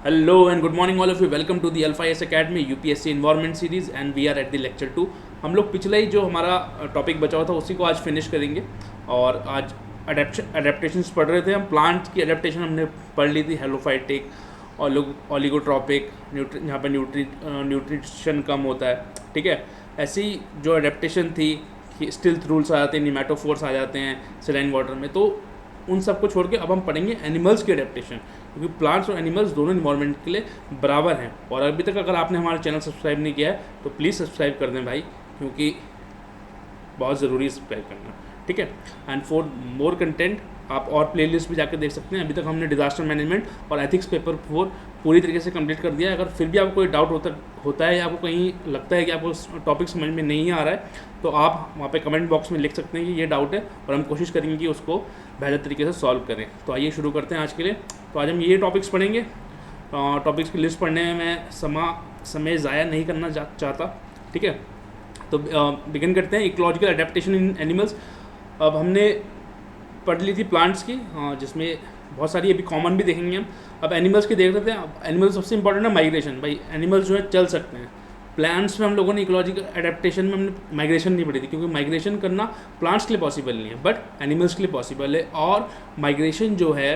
Hello and good morning all of you. Welcome to the Alpha S Academy UPSC Environment Series and we are at the lecture 2. हम लोग पिछला ही जो हमारा topic बचा हुआ था उसी को आज फिनिश करेंगे और आज अडेप्टेशंस पढ़ रहे थे हम. प्लांट की अडेप्टेशन हमने पढ़ ली थी, हेलोफाइटिक और ऑलिगोट्रॉपिक, जहाँ पे न्यूट्रिशन कम होता है. ठीक है, ऐसी जो अडेप्टेशन थी कि स्टिल्थ रूल्स आ जाते हैं, निमेटोफोर्स आ जाते हैं सेलाइन वाटर में, तो उन सब को छोड़ के अब हम पढ़ेंगे एनिमल्स की अडेप्टेशन, क्योंकि प्लांट्स और एनिमल्स दोनों इन्वायरमेंट के लिए बराबर हैं. और अभी तक अगर आपने हमारा चैनल सब्सक्राइब नहीं किया है तो प्लीज़ सब्सक्राइब कर दें भाई, क्योंकि बहुत ज़रूरी है सब्सक्राइब करना. ठीक है, एंड फॉर मोर कंटेंट आप और प्लेलिस्ट भी जाकर देख सकते हैं. अभी तक हमने डिजास्टर मैनेजमेंट और एथिक्स पेपर 4 पूरी तरीके से कंप्लीट कर दिया है. अगर फिर भी आपको कोई डाउट होता है या आपको कहीं लगता है कि आपको टॉपिक समझ में नहीं आ रहा है तो आप वहाँ पे कमेंट बॉक्स में लिख सकते हैं कि ये डाउट है और हम कोशिश करेंगे कि उसको बेहतर तरीके से सॉल्व करें. तो आइए शुरू करते हैं आज के लिए. तो आज हम ये टॉपिक्स पढ़ेंगे. टॉपिक्स की लिस्ट पढ़ने में मैं समय ज़ाया नहीं करना चाहता. ठीक है, तो बिगिन करते हैं. इकोलॉजिकल अडेप्टेशन इन एनिमल्स. अब हमने पढ़ ली थी प्लांट्स की, जिसमें बहुत सारी अभी कॉमन भी देखेंगे हम. अब एनिमल्स की देख लेते हैं. अब एनिमल्स सबसे इंपॉर्टेंट है माइग्रेशन. भाई एनिमल्स जो है चल सकते हैं. प्लांट्स में हम लोगों ने इकोलॉजिकल एडेप्टेशन में हमने माइग्रेशन नहीं पढ़ी थी, क्योंकि माइग्रेशन करना प्लांट्स के लिए पॉसिबल नहीं है, बट एनिमल्स के लिए पॉसिबल है. और माइग्रेशन जो है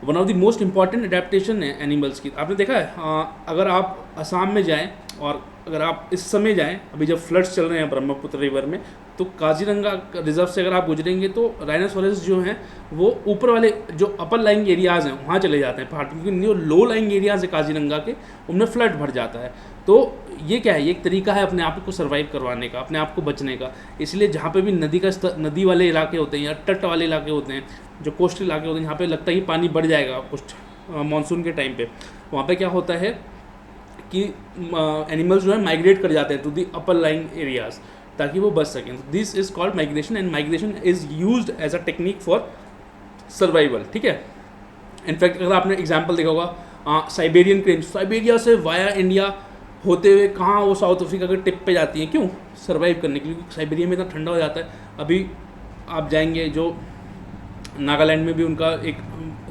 one of the most important adaptation है एनिमल्स की. आपने देखा है, अगर आप असम में जाएं और अगर आप इस समय जाएं, अभी जब फ्लड्स चल रहे हैं ब्रह्मपुत्र रिवर में, तो काजीरंगा रिजर्व से अगर आप गुजरेंगे तो राइनोसोरस जो हैं वो ऊपर वाले जो अपर लाइंग एरियाज़ हैं वहाँ चले जाते हैं पहाड़, क्योंकि जो लो लाइंग एरियाज़ है काजीरंगा के उनमें फ्लड भर जाता है. तो ये क्या है, ये एक तरीका है अपने आप को सर्वाइव करवाने का, अपने आप को बचने का. इसलिए जहाँ पे भी नदी वाले इलाके होते हैं या तट वाले इलाके होते हैं, जो कोस्टल इलाके होते हैं, जहाँ पे लगता है कि पानी बढ़ जाएगा कुछ मानसून के टाइम पे, वहाँ पे क्या होता है कि एनिमल्स जो है माइग्रेट कर जाते हैं to the upper lying areas ताकि वो बच सकें. This is called migration and migration is used as a technique for survival. ठीक है, इनफैक्ट अगर आपने एग्जांपल देखा होगा साइबेरियन क्रेन्स, साइबेरिया से वाया इंडिया होते हुए कहाँ वो साउथ अफ्रीका के टिप पे जाती हैं. क्यों? सर्वाइव करने के लिए, क्योंकि साइबेरिया में इतना ठंडा हो जाता है. अभी आप जाएंगे जो नागालैंड में भी उनका एक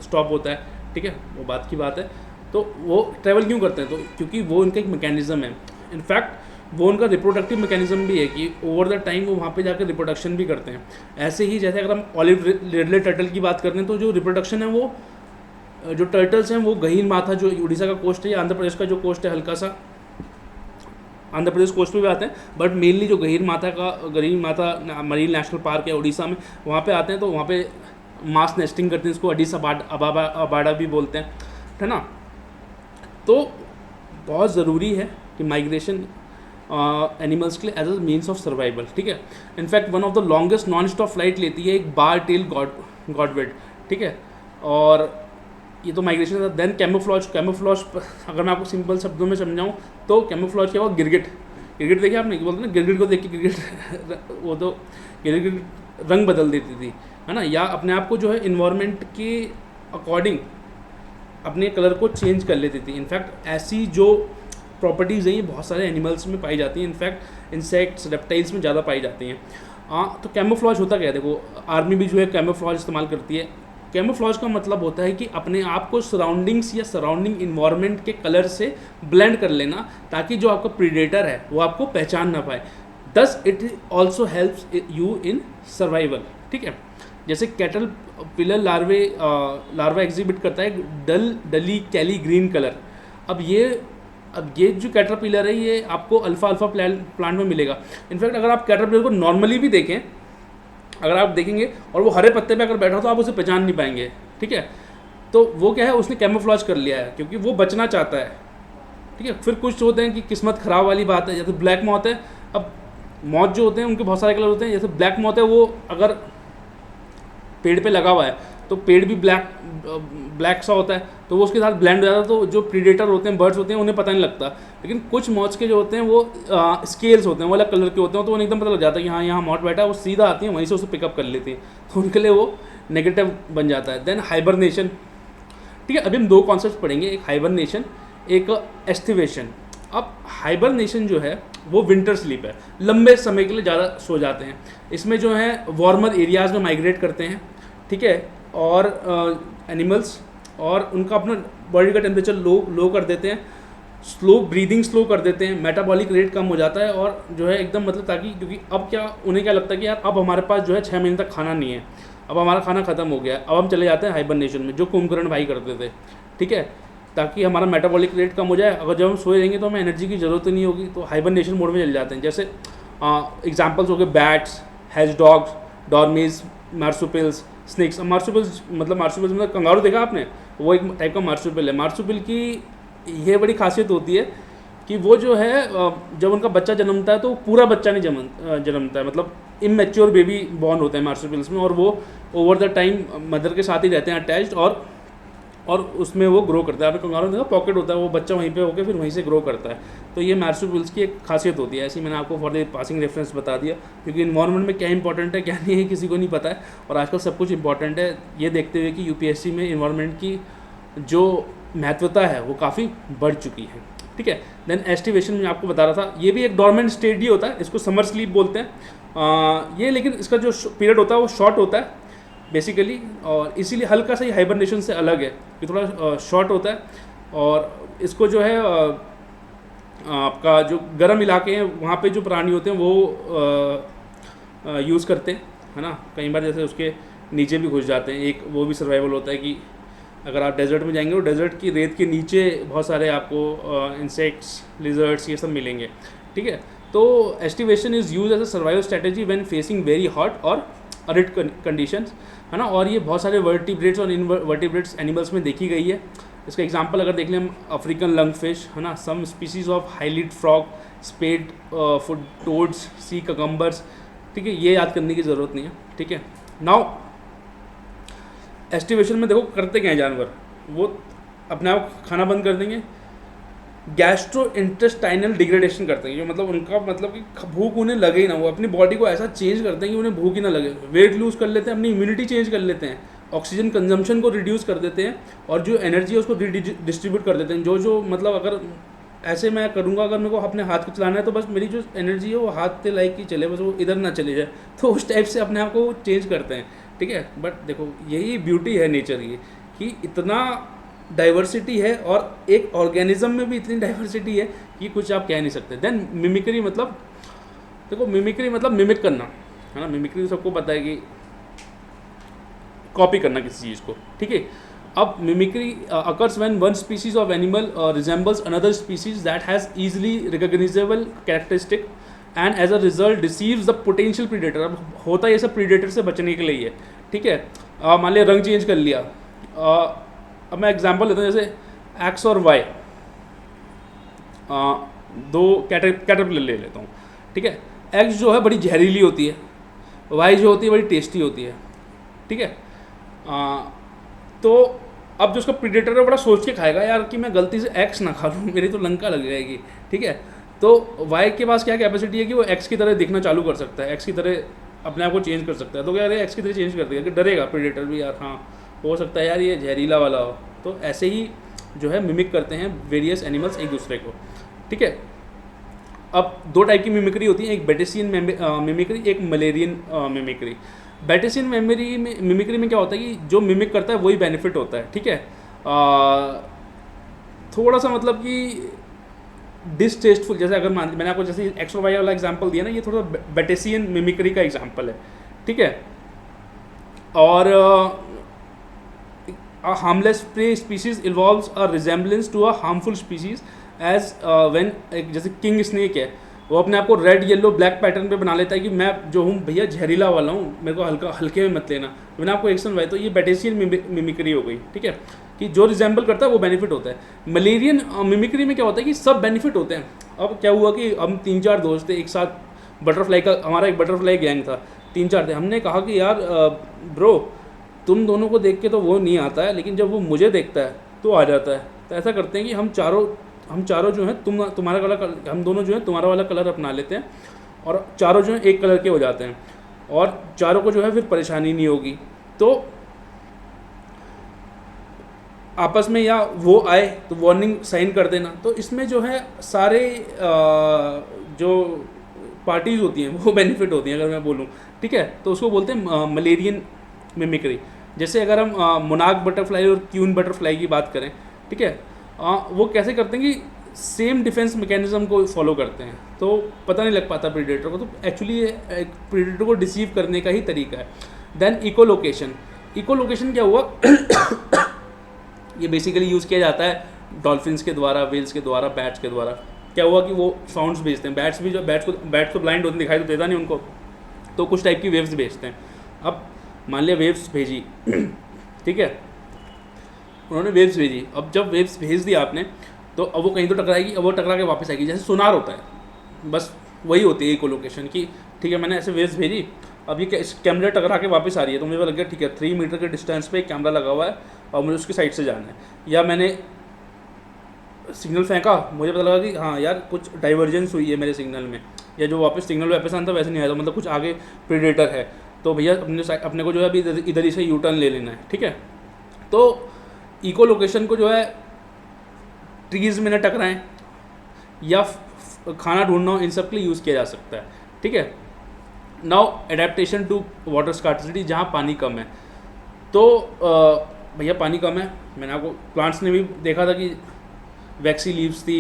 स्टॉप होता है. ठीक है, वो बात की बात है. तो वो ट्रैवल क्यों करते हैं? तो क्योंकि वो उनका एक मैकेनिज्म है. इनफैक्ट वो उनका रिप्रोडक्टिव मैकेनिज्म भी है कि ओवर द टाइम वो वहाँ पे जाकर रिप्रोडक्शन भी करते हैं. ऐसे ही जैसे अगर हम ऑलिव रिडले टर्टल की बात करते हैं तो जो रिप्रोडक्शन है वो जो टर्टल्स हैं वो गहीर माथा, जो उड़ीसा का कोस्ट है या आंध्र प्रदेश का जो कोस्ट है, हल्का सा आंध्र प्रदेश कोस्ट पे भी आते हैं, बट मेनली जो गहीर माथा मरीन नेशनल पार्क है उड़ीसा में, वहाँ पे आते हैं. तो वहाँ पे मास नेस्टिंग करते हैं, इसको अडीस अबाडा भी बोलते हैं, है ना. तो बहुत ज़रूरी है कि माइग्रेशन एनिमल्स के लिए as a means of survival. ठीक है, in fact one of the longest non stop flight लेती है एक बार टेल गॉडवेड. ठीक है, और ये तो माइग्रेशन था. देन कैमोफ्लॉज अगर मैं आपको सिंपल शब्दों में समझाऊँ तो कैमोफ्लॉज क्या हुआ, गिरगिट देखिए आपने, बोलते ना गिरगिट को देख के गिरगिट वो तो गिरगिट रंग बदल देती थी, है ना, या अपने आप को जो है इन्वायरमेंट के अकॉर्डिंग अपने कलर को चेंज कर लेती थी. इनफैक्ट ऐसी जो प्रॉपर्टीज़ हैं ये बहुत सारे एनिमल्स में पाई जाती हैं. इनफैक्ट इंसेक्ट्स, रेप्टाइल्स में ज़्यादा पाई जाती हैं. तो कैमोफ्लॉज होता क्या है? देखो, आर्मी भी जो है कैमोफ्लॉज इस्तेमाल करती है. कैमोफ्लॉज का मतलब होता है कि अपने आप को सराउंडिंग्स या सराउंडिंग इन्वायरमेंट के कलर से ब्लेंड कर लेना, ताकि जो आपका प्रीडेटर है वो आपको पहचान ना पाए. Thus it also helps you in survival. ठीक है, जैसे कैटल पिलर लार्वा एग्जिबिट करता है डली कैली ग्रीन कलर. अब ये जो कैटरपिलर है ये आपको अल्फा प्लांट में मिलेगा. इनफैक्ट अगर आप कैटरपिलर को नॉर्मली भी देखें, अगर आप देखेंगे और वो हरे पत्ते पे अगर बैठा हो तो आप उसे पहचान नहीं पाएंगे. ठीक है, तो वो क्या है, उसने कैमोफ्लॉज कर लिया है क्योंकि वो बचना चाहता है. ठीक है, फिर कुछ होते हैं कि किस्मत ख़राब वाली बात है, जैसे ब्लैक मॉथ है. अब मॉथ जो होते हैं उनके बहुत सारे कलर होते हैं. जैसे ब्लैक मॉथ है, वो अगर पेड़ पे लगा हुआ है तो पेड़ भी ब्लैक सा होता है, तो वो उसके साथ ब्लेंड हो जाता है. तो जो प्रीडेटर होते हैं, बर्ड्स होते हैं, उन्हें पता नहीं लगता. लेकिन कुछ मॉथ्स के जो होते हैं वो स्केल्स होते हैं, वो अलग कलर के होते हैं, तो उन्हें एकदम पता लग जाता है कि हाँ यहाँ मॉथ बैठा है. वो सीधा आती है, वहीं से उसे पिकअप कर लेती है, तो उनके लिए वो नेगेटिव बन जाता है. Then hibernation. ठीक है, अभी हम दो कॉन्सेप्ट पढ़ेंगे, एक हाइबरनेशन, एक एस्टिवेशन. अब हाइबरनेशन जो है वो विंटर स्लीप है, लंबे समय के लिए ज़्यादा सो जाते हैं. इसमें जो है वार्मर एरियाज़ में माइग्रेट करते हैं. ठीक है, और एनिमल्स और उनका अपना बॉडी का टेम्परेचर लो कर देते हैं, स्लो ब्रीदिंग स्लो कर देते हैं, मेटाबॉलिक रेट कम हो जाता है, और जो है एकदम मतलब ताकि, क्योंकि अब क्या उन्हें क्या लगता है कि यार अब हमारे पास जो है 6 महीने तक खाना नहीं है, अब हमारा खाना ख़त्म हो गया है, अब हम चले जाते हैं हाइबरनेशन में, जो कुंभकर्ण भाई करते थे, ठीक है, ताकि हमारा मेटाबॉलिक रेट कम हो जाए। अगर जब हम सोए रहेंगे तो हमें एनर्जी की ज़रूरत ही नहीं होगी, तो हाइबरनेशन मोड में चले जाते हैं। जैसे एग्जाम्पल्स हो गए बैट्स, हैज डॉग्स, डॉर्मीज, मार्सुपिल्स, स्नेक्स। मार्सुपिल्स मतलब कंगारू देखा आपने, वो एक टाइप का मार्सुपिल है। मार्सुपिल की ये बड़ी खासियत होती है कि वो जो है जब उनका बच्चा जन्मता है तो पूरा बच्चा नहीं जन्मता है, मतलब इमेच्योर बेबी बॉर्न होते हैं मार्सुपिल्स में, और वो ओवर द टाइम मदर के साथ ही रहते हैं अटैच्ड, और उसमें वो ग्रो करता है। आपने कंगारू देखा पॉकेट होता है, वो बच्चा वहीं पे होकर फिर वहीं से ग्रो करता है। तो ये मार्सुपिल्स की एक खासियत होती है। ऐसी मैंने आपको फॉर द पासिंग रेफरेंस बता दिया, क्योंकि इन्वायरमेंट में क्या इंपॉर्टेंट है क्या नहीं है किसी को नहीं पता है, और आजकल सब कुछ इंपॉर्टेंट है। ये देखते हुए कि यूपीएससी में इन्वायरमेंट की जो महत्वता है वो काफ़ी बढ़ चुकी है, ठीक है। देन एस्टिवेशन में आपको बता रहा था, ये भी एक डॉर्मेंट स्टेट ही होता है, इसको समर स्लीप बोलते हैं। ये लेकिन इसका जो पीरियड होता है वो शॉर्ट होता है बेसिकली, और इसीलिए हल्का सा ही हाइबरनेशन से अलग है, ये थोड़ा शॉर्ट होता है। और इसको जो है आपका जो गर्म इलाके हैं वहाँ पे जो प्राणी होते हैं वो यूज़ करते हैं, है ना। कई बार जैसे उसके नीचे भी घुस जाते हैं, एक वो भी सर्वाइवल होता है कि अगर आप डेजर्ट में जाएंगे तो डेजर्ट की रेत के नीचे बहुत सारे आपको इंसेक्ट्स, लिजर्ड्स, ये सब मिलेंगे, ठीक है। तो aestivation is use as a survival strategy when facing very hot और अरिड कंडीशंस, है ना। और ये बहुत सारे वर्टिब्रेट्स और इनवर्टिब्रेट्स एनिमल्स में देखी गई है। इसका एग्जांपल अगर देख लें हम, अफ्रीकन लंग फिश, है ना, some species of hylid frog, spade foot toads, sea cucumbers, ठीक है। ये याद करने की ज़रूरत नहीं है, ठीक है। नाउ एस्टिवेशन में देखो करते क्या है जानवर, वो अपने आप खाना बंद कर देंगे, गैस्ट्रो इंटेस्टाइनल डिग्रेडेशन करते हैं, जो मतलब उनका मतलब कि भूख उन्हें लगे ही ना, वो अपनी बॉडी को ऐसा चेंज करते हैं कि उन्हें भूख ही ना लगे, वेट लूज़ कर लेते हैं, अपनी इम्यूनिटी चेंज कर लेते हैं, ऑक्सीजन कंजम्पशन को रिड्यूस कर देते हैं, और जो एनर्जी है उसको डिस्ट्रीब्यूट कर देते हैं। जो मतलब अगर ऐसे मैं करूँगा, अगर मेरे को अपने हाथ को चलाना है तो बस मेरी जो एनर्जी है वो हाथ से लाइक ही चले, बस वो इधर ना चले जाए, तो उस टाइप से अपने आप को चेंज करते हैं, ठीक है। बट देखो यही ब्यूटी है नेचर की, कि इतना डाइवर्सिटी है, और एक ऑर्गेनिज्म में भी इतनी डाइवर्सिटी है कि कुछ आप कह नहीं सकते। देन मिमिक्री मतलब, देखो मिमिक्री मतलब मिमिक करना, है ना। मिमिक्री सबको पता है कि कॉपी करना किसी चीज़ को, ठीक है। अब mimicry occurs when one species of animal resembles another species that has easily recognizable characteristic and as a result receives the potential predator. अब होता है ये सब प्रीडेटर से बचने के लिए ही है, ठीक है। मान लिया रंग चेंज कर लिया, अब मैं एग्जांपल लेता हूँ, जैसे एक्स और वाई, दो कैटरपिलर ले लेता हूँ, ठीक है। एक्स जो है बड़ी जहरीली होती है, वाई जो होती है बड़ी टेस्टी होती है, ठीक है। तो अब जो उसका प्रीडेटर है बड़ा सोच के खाएगा यार कि मैं गलती से एक्स ना खा लूँ, मेरी तो लंका लग जाएगी, ठीक है। तो वाई के पास क्या कैपेसिटी है कि वो एक्स की तरह दिखना चालू कर सकता है, एक्स की तरह अपने आप को चेंज कर सकता है। तो क्या यार एक्स की तरह चेंज कर देगा, कि डरेगा प्रीडेटर भी, यार हाँ हो सकता है यार ये जहरीला वाला हो। तो ऐसे ही जो है मिमिक करते हैं वेरियस एनिमल्स एक दूसरे को, ठीक है। अब दो टाइप की मिमिक्री होती है, एक बेटेसियन मिमिक्री, एक मलेरियन मिमिक्री। बेटेसियन मिमिक्री में क्या होता है कि जो मिमिक करता है वही बेनिफिट होता है, ठीक है। थोड़ा सा मतलब कि डिसटेस्टफुल, जैसे अगर मैंने आपको जैसे एक्स और वाई वाला एग्जांपल दिया ना, ये थोड़ा बेटेसियन मिमिक्री का एग्जांपल है, ठीक है। और a harmless prey species evolves a resemblance to a harmful species as when जैसे किंग स्नेक है, वो अपने आप को रेड येलो ब्लैक पैटर्न पे बना लेता है कि मैं जो हूँ भैया जहरीला वाला हूँ, मेरे को हल्के में मत लेना, मैंने आपको एक्शन भाई। तो ये बेटेसियन मिमिक्री हो गई, ठीक है, कि जो रिजेंबल करता है वो बेनिफिट होता है। मलेरियन मिमिक्री में क्या होता है कि सब बेनिफिट होते हैं। अब क्या हुआ कि हम 3-4 दोस्त थे एक साथ, बटरफ्लाई का हमारा एक बटरफ्लाई गैंग था, 3-4 थे। हमने कहा कि यार ब्रो तुम दोनों को देख के तो वो नहीं आता है, लेकिन जब वो मुझे देखता है तो आ जाता है। तो ऐसा करते हैं कि हम चारों जो हैं तुम्हारा कलर, हम दोनों जो है तुम्हारा वाला कलर अपना लेते हैं, और चारों जो है एक कलर के हो जाते हैं, और चारों को जो है फिर परेशानी नहीं होगी। तो आपस में या वो आए तो वार्निंग साइन कर देना। तो इसमें जो है सारे जो पार्टीज़ होती हैं वो बेनिफिट होती हैं अगर मैं बोलूँ, ठीक है। तो उसको बोलते हैं मलेरियन मिमिक्री। जैसे अगर हम मोनार्क बटरफ्लाई और क्यून बटरफ्लाई की बात करें, ठीक है। वो कैसे करते हैं कि सेम डिफेंस मैकेनिज्म को फॉलो करते हैं, तो पता नहीं लग पाता प्रीडेटर को, तो एक्चुअली ये एक प्रीडेटर को डिसीव करने का ही तरीका है। Then echolocation. इकोलोकेशन क्या हुआ ये बेसिकली यूज़ किया जाता है डॉल्फिन्स के द्वारा, वेल्स के द्वारा, बैट्स के द्वारा। क्या हुआ कि वो साउंड्स भेजते हैं, बैट्स भी जो बैट्स तो ब्लाइंड होते दिखाई तो देता नहीं उनको, तो कुछ टाइप की वेव्स भेजते हैं। अब मान लिया वेव्स भेजी ठीक है, उन्होंने वेव्स भेजी, अब जब वेव्स भेज दिया आपने तो अब वो कहीं तो टकराएगी, अब वो टकरा के वापस आएगी, जैसे सोनार होता है, बस वही होती है इकोलोकेशन की। ठीक है, मैंने ऐसे वेव्स भेजी, अब ये कैमरा टकरा के वापस आ रही है, तो मुझे लग गया ठीक है 3 मीटर के डिस्टेंस पे एक कैमरा लगा हुआ है और मुझे उसकी साइड से जाना है। या मैंने सिग्नल फेंका, मुझे पता लगा कि हाँ यार कुछ डाइवर्जेंस हुई है मेरे सिग्नल में, या जो वापस सिग्नल वापस आना था वैसे नहीं आया, तो मतलब कुछ आगे प्रीडेटर है, तो भैया अपने को जो है अभी इधर ही से यू टर्न ले लेना है। ठीक है, तो इको लोकेशन को जो है ट्रीज़ में न टकराएं या खाना ढूंढना हो, इन सब के लिए यूज़ किया जा सकता है। ठीक है, now adaptation to water scarcity, जहाँ पानी कम है, तो भैया पानी कम है, मैंने आपको प्लांट्स ने भी देखा था कि वैक्सी लीव्स थी,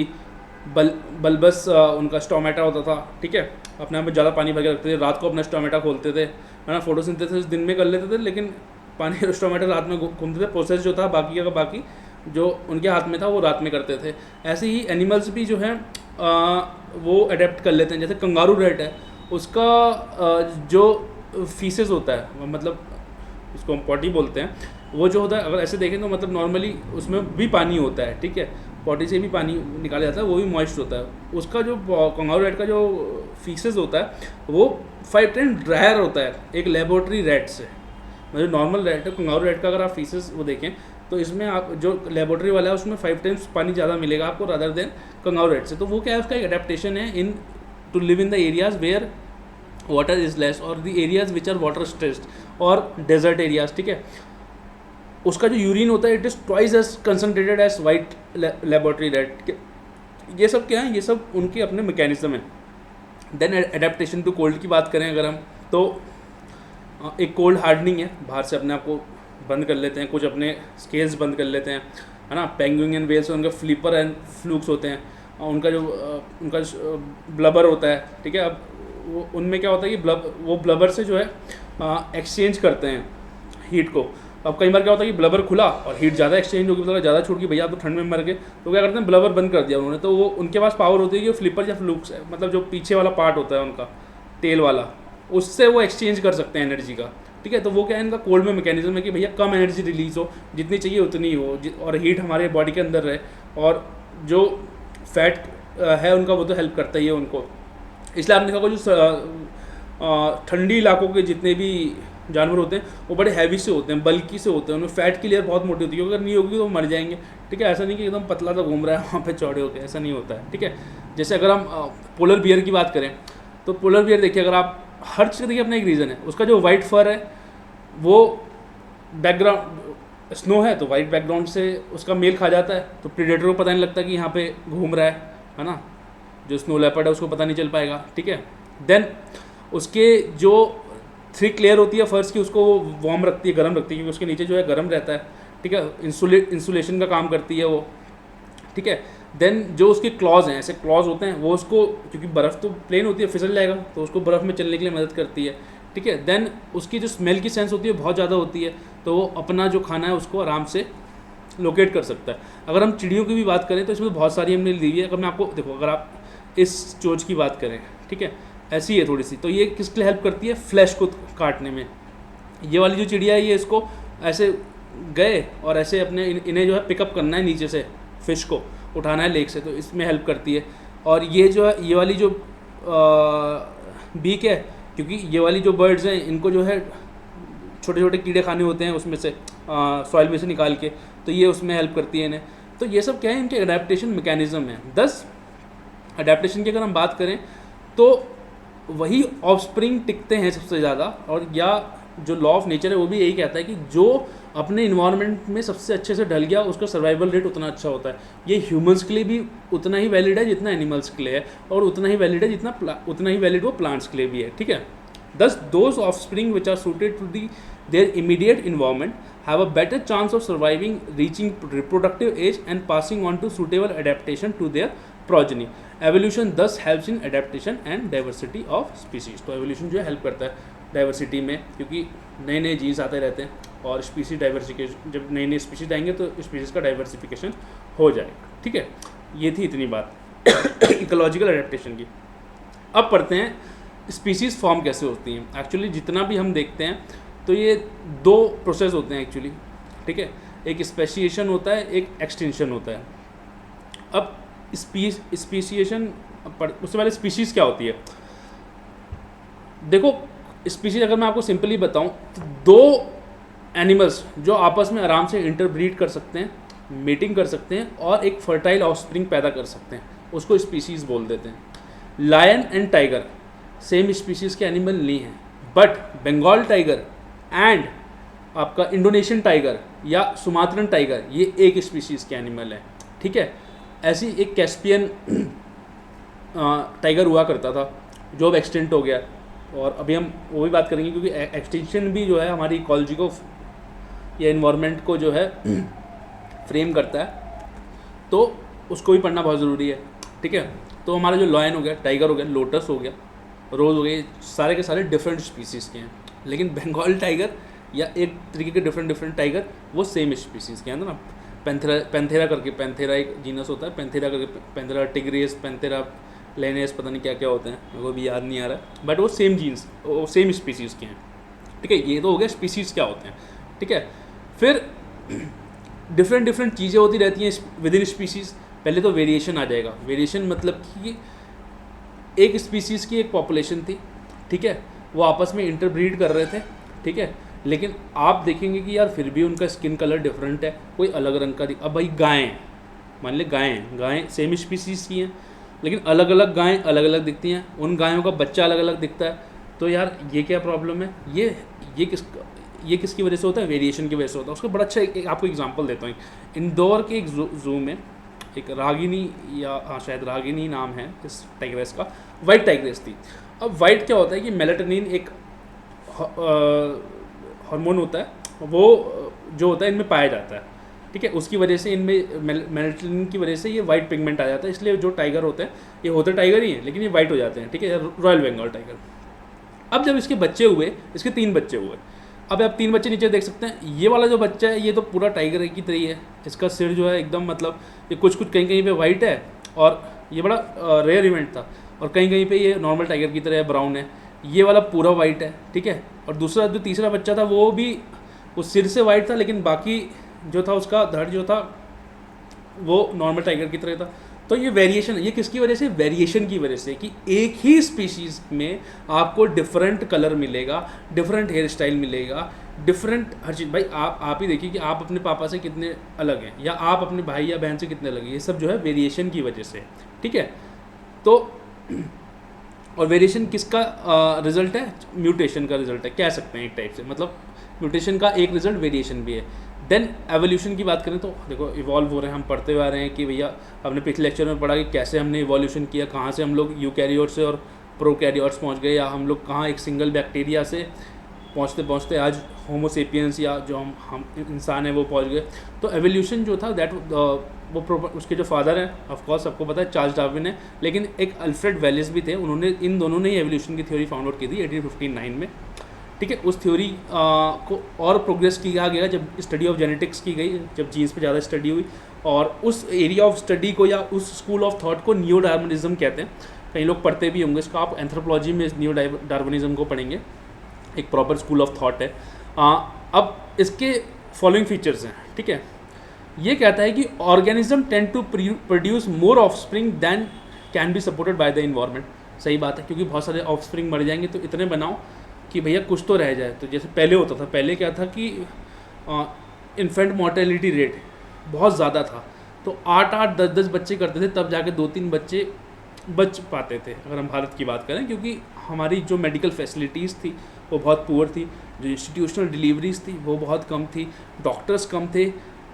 बल्बस उनका स्टोमेटा होता था। ठीक है, अपने आप में ज़्यादा पानी भर के रखते थे, रात को अपना स्टोमेटा खोलते थे, है ना, फोटोसिंथेसिस दिन में कर लेते थे, लेकिन पानी स्टोमेटा रात में घूमते थे, प्रोसेस जो था बाकी का बाकी जो उनके हाथ में था वो रात में करते थे। ऐसे ही एनिमल्स भी जो हैं वो अडेप्ट कर लेते हैं, जैसे कंगारू रैट है, उसका जो फीसेस होता है, मतलब उसको हम पॉटी बोलते हैं, वो जो होता है अगर ऐसे देखें तो मतलब नॉर्मली उसमें भी पानी होता है। ठीक है, पॉटी से भी पानी निकाला जाता है, वो भी मॉइस्ट होता है। उसका जो कंगारू रैट का जो फीसेस होता है वो 5 टाइम ड्रायर होता है एक लेबोरेटरी रैट से। मतलब नॉर्मल रैट है, कंगारू रैट का अगर आप फीसेस वो देखें तो इसमें आप जो लेबोरेटरी वाला है उसमें 5 टाइम्स पानी ज़्यादा मिलेगा आपको रादर देन कंगारू रैट से। तो वो क्या है, उसका एक अडेप्टेशन है in to live in the areas where water is less और the areas which are water stressed और डेजर्ट एरियाज। ठीक है, उसका जो यूरिन होता है it is twice as concentrated as white laboratory rat. ये सब क्या है, ये सब उनके अपने मैकेनिज्म हैं। देन एडेप्टेशन टू कोल्ड की बात करें अगर हम, तो एक कोल्ड हार्डनिंग है, बाहर से अपने आप को बंद कर लेते हैं, कुछ अपने स्केल्स बंद कर लेते हैं, है ना। पेंगुइन एंड वेल्स उनके फ्लिपर एंड फ्लूक्स होते हैं, उनका जो ब्लबर होता है। ठीक है, अब वो उनमें क्या होता है कि वो ब्लबर से जो है एक्सचेंज करते हैं हीट को। अब कई बार क्या होता है कि ब्लबर खुला और हीट ज़्यादा एक्सचेंज होगी, मतलब ज़्यादा छूट गई, भैया आप तो ठंड में मर गए, तो क्या करते हैं ब्लबर बंद कर दिया उन्होंने, तो वो उनके पास पावर होती है कि फ्लिपर या फ्लूक्स है, मतलब जो पीछे वाला पार्ट होता है उनका टेल वाला, उससे वो एक्सचेंज कर सकते हैं एनर्जी का। ठीक है, तो वो क्या है इनका कोल्ड में मैकेनिज्म है कि भैया कम एनर्जी रिलीज हो, जितनी चाहिए उतनी हो, और हीट हमारे बॉडी के अंदर रहे, और जो फैट है उनका वो तो हेल्प करता ही है उनको। इसलिए आपने देखा होगा जो ठंडी इलाकों के जितने भी जानवर होते हैं वो बड़े हैवी से होते हैं, बल्कि से होते हैं, उनमें फैट की लेयर बहुत मोटी होती है, अगर नहीं होगी तो वो मर जाएंगे। ठीक है, ऐसा नहीं कि एकदम पतला तो घूम रहा है वहाँ पे चौड़े होते हैं, ऐसा नहीं होता है। ठीक है, जैसे अगर हम पोलर बियर की बात करें तो पोलर बियर देखिए, अगर आप हर चीज़ देखिए अपना एक रीज़न है, उसका जो वाइट फर है वो बैकग्राउंड स्नो है तो वाइट बैकग्राउंड से उसका मेल खा जाता है, तो प्रीडेटर को पता नहीं लगता कि यहाँ पे घूम रहा है ना। जो स्नो लेपर्ड है उसको पता नहीं चल पाएगा। ठीक है, देन उसके जो थिक लेयर होती है फर्स्ट की उसको वार्म रखती है, गर्म रखती है, क्योंकि उसके नीचे जो है गर्म रहता है। ठीक है, इंसुलेशन का काम करती है वो। ठीक है, देन जो उसके क्लॉज हैं, ऐसे क्लॉज होते हैं, वो उसको, क्योंकि बर्फ़ तो प्लेन होती है फिसल जाएगा, तो उसको बर्फ़ में चलने के लिए मदद करती है। ठीक है, देन उसकी जो स्मेल की सेंस होती है बहुत ज़्यादा होती है, तो वो अपना जो खाना है उसको आराम से लोकेट कर सकता है। अगर हम चिड़ियों की भी बात करें तो इसमें बहुत सारी हमने ली हुई है। अगर मैं आपको देखो, अगर आप इस चोंच की बात करें, ठीक है, ऐसी है थोड़ी सी, तो ये किसके लिए हेल्प करती है, फ्लैश को काटने में। ये वाली जो चिड़िया है ये इसको ऐसे गए और ऐसे अपने इन्हें जो है पिकअप करना है नीचे से, फिश को उठाना है लेक से, तो इसमें हेल्प करती है। और ये जो है ये वाली जो बीक है, क्योंकि ये वाली जो बर्ड्स हैं इनको जो है छोटे छोटे कीड़े खाने होते हैं उसमें से, सॉइल में से निकाल के, तो ये उसमें हेल्प करती है इन्हें। तो ये सब क्या है, इनके अडेप्टेशन मैकेनिज्म है। 10 अडेप्टेशन की अगर हम बात करें तो वही ऑफस्प्रिंग टिकते हैं सबसे ज़्यादा, और या जो लॉ ऑफ नेचर है वो भी यही कहता है कि जो अपने इन्वायरमेंट में सबसे अच्छे से ढल गया उसका सर्वाइवल रेट उतना अच्छा होता है। ये ह्यूमंस के लिए भी उतना ही वैलिड है जितना एनिमल्स के लिए है, और उतना ही वैलिड है उतना ही वैलिड वो प्लांट्स के लिए भी है। ठीक है, 10 those offspring which are suited to the their immediate environment have a better chance of surviving, reaching reproductive age and passing on to suitable adaptation to their progeny. Evolution thus helps in adaptation and diversity of species. तो evolution जो है help करता है diversity में, क्योंकि नए नए jeans आते रहते हैं और स्पीसीज डाइवर्सिफिकेशन, जब नई नई स्पीसीज आएंगे तो स्पीसीज का डाइवर्सिफिकेशन हो जाएगा। ठीक है, ये थी इतनी बात इकोलॉजिकल एडेप्टेशन की। अब पढ़ते हैं स्पीसीज फॉर्म कैसे होती हैं। एक्चुअली जितना भी हम देखते हैं तो ये दो प्रोसेस होते हैं एक्चुअली। ठीक है, एक स्पेशिएशन होता है, एक एक्सटेंशन होता है। अब स्पीशिएशन उससे पहले स्पीशीज़ क्या होती है। देखो स्पीशीज अगर मैं आपको सिंपली बताऊं तो दो एनिमल्स जो आपस में आराम से इंटरब्रीड कर सकते हैं, मीटिंग कर सकते हैं और एक फर्टाइल ऑफस्प्रिंग पैदा कर सकते हैं, उसको स्पीशीज़ बोल देते हैं। Lion and tiger same species के एनिमल नहीं हैं, बट बंगाल टाइगर एंड आपका इंडोनेशियन टाइगर या सुमात्रन टाइगर ये एक स्पीशीज़ के एनिमल है। ठीक है, ऐसी एक कैस्पियन टाइगर हुआ करता था जो अब एक्सटेंट हो गया, और अभी हम वो भी बात करेंगे क्योंकि एक्सटेंशन भी जो है हमारी इकोलॉजी को या इन्वायरमेंट को जो है फ्रेम करता है, तो उसको भी पढ़ना बहुत ज़रूरी है। ठीक है, तो हमारा जो लायन हो गया, टाइगर हो गया, लोटस हो गया, रोज़ हो गए, सारे के सारे डिफरेंट स्पीसीज़ के हैं। लेकिन बंगाल टाइगर या एक तरीके के डिफरेंट टाइगर वो सेम स्पीसीज़ के हैं ना। पैंथेरा करके, पैंथेरा एक जीनस होता है, पैंथेरा करके, पैंथेरा टिग्रिस, पैंथेरा लेनेस, पता नहीं क्या क्या होते हैं, मेरे को भी याद नहीं आ रहा, बट वो सेम जीन्स, वो सेम स्पीसीज़ के हैं। ठीक है, ये तो हो गया स्पीसीज़ क्या होते हैं। ठीक है, फिर डिफरेंट चीज़ें होती रहती हैं विद इन स्पीसीज़। पहले तो वेरिएशन आ जाएगा। वेरिएशन मतलब कि एक स्पीसीज़ की एक पॉपुलेशन थी, ठीक है, वो आपस में इंटरब्रीड कर रहे थे। ठीक है, लेकिन आप देखेंगे कि यार फिर भी उनका स्किन कलर डिफरेंट है, कोई अलग रंग का अब भाई गायें, मान ले गायें सेम स्पीसीज़ की हैं, लेकिन अलग अलग गायें अलग अलग दिखती हैं, उन गायों का बच्चा अलग अलग दिखता है। तो यार ये क्या प्रॉब्लम है, ये किसकी वजह से होता है, वेरिएशन की वजह से होता है। उसका बड़ा अच्छा आपको एग्जांपल देता हूँ। इंदौर के एक जू में एक रागिनी, या हाँ शायद रागिनी नाम है इस टाइग्रेस का, वाइट टाइग्रेस थी। अब वाइट क्या होता है कि मेलाटोनिन एक हार्मोन होता है, वो जो होता है इनमें पाया जाता है। ठीक है, उसकी वजह से इनमें मेलाटोनिन की वजह से ये वाइट पिगमेंट आ जाता है, इसलिए जो टाइगर होते हैं ये होते टाइगर ही हैं लेकिन ये वाइट हो जाते हैं। ठीक है, रॉयल बंगाल टाइगर। अब जब इसके बच्चे हुए, इसके 3 बच्चे हुए। अब आप 3 बच्चे नीचे देख सकते हैं, ये वाला जो बच्चा है ये तो पूरा टाइगर की तरह है। इसका सिर जो है एकदम मतलब ये कुछ कहीं पे वाइट है, और ये बड़ा रेयर इवेंट था, और कहीं पे ये नॉर्मल टाइगर की तरह ब्राउन है। ये वाला पूरा वाइट है। ठीक है, और दूसरा जो तीसरा बच्चा था वो भी उस सिर से वाइट था, लेकिन बाकी जो था उसका धड़ जो था वो नॉर्मल टाइगर की तरह था। तो ये वेरिएशन, ये किसकी वजह से, वेरिएशन की वजह से, कि एक ही स्पीशीज़ में आपको डिफरेंट कलर मिलेगा, डिफरेंट हेयर स्टाइल मिलेगा, डिफरेंट हर चीज़। भाई आप ही देखिए कि आप अपने पापा से कितने अलग हैं, या आप अपने भाई या बहन से कितने अलग हैं, ये सब जो है वेरिएशन की वजह से। ठीक है, तो और वेरिएशन किसका रिजल्ट है, म्यूटेशन का रिजल्ट है, कह सकते हैं एक टाइप से। मतलब म्यूटेशन का एक रिजल्ट वेरिएशन भी है। देन एवोल्यूशन की बात करें तो देखो इवॉल्व हो रहे हैं, हम पढ़ते हुए आ रहे हैं कि भैया हमने पिछले लेक्चर में पढ़ा कि कैसे हमने इवोल्यूशन किया, कहाँ से हम लोग यूकैरियोट से और प्रोकैरियोट्स पहुँच गए, या हम लोग कहाँ एक सिंगल बैक्टीरिया से पहुँचते आज होमोसेपियंस या जो हम इंसान है वो पहुँच गए। तो एवोल्यूशन जो था दैट वो उसके जो फादर हैं ऑफकोर्स सबको पता है चार्ल्स डार्विन है, लेकिन एक अल्फ्रेड वेलिस भी थे, उन्होंने इन दोनों ने ही एवोल्यूशन की थ्योरी फाउंड आउट की थी 1859 में। ठीक है, उस थ्योरी को और प्रोग्रेस किया गया जब स्टडी ऑफ जेनेटिक्स की गई, जब जीन्स पे ज़्यादा स्टडी हुई, और उस एरिया ऑफ स्टडी को या उस स्कूल ऑफ थॉट को नियो डार्विनिज्म कहते हैं। कई लोग पढ़ते भी होंगे इसका, आप एंथ्रोपोलॉजी में नियो डार्विनिज्म को पढ़ेंगे, एक प्रॉपर स्कूल ऑफ थॉट है। अब इसके फॉलोइंग फीचर्स हैं। ठीक है, ये कहता है कि organism tend to produce more offspring than can be supported by the environment. सही बात है, क्योंकि बहुत सारे ऑफस्प्रिंग मर जाएंगे, तो इतने बनाओ कि भैया कुछ तो रह जाए। तो जैसे पहले होता था, पहले क्या था कि इन्फेंट मोर्टेलिटी रेट बहुत ज़्यादा था, तो 8-8, 10-10 बच्चे करते थे, तब जाके 2-3 बच्चे बच पाते थे, अगर हम भारत की बात करें, क्योंकि हमारी जो मेडिकल फैसिलिटीज़ थी वो बहुत पुअर थी, जो इंस्टीट्यूशनल डिलीवरीज थी वो बहुत कम थी, डॉक्टर्स कम थे,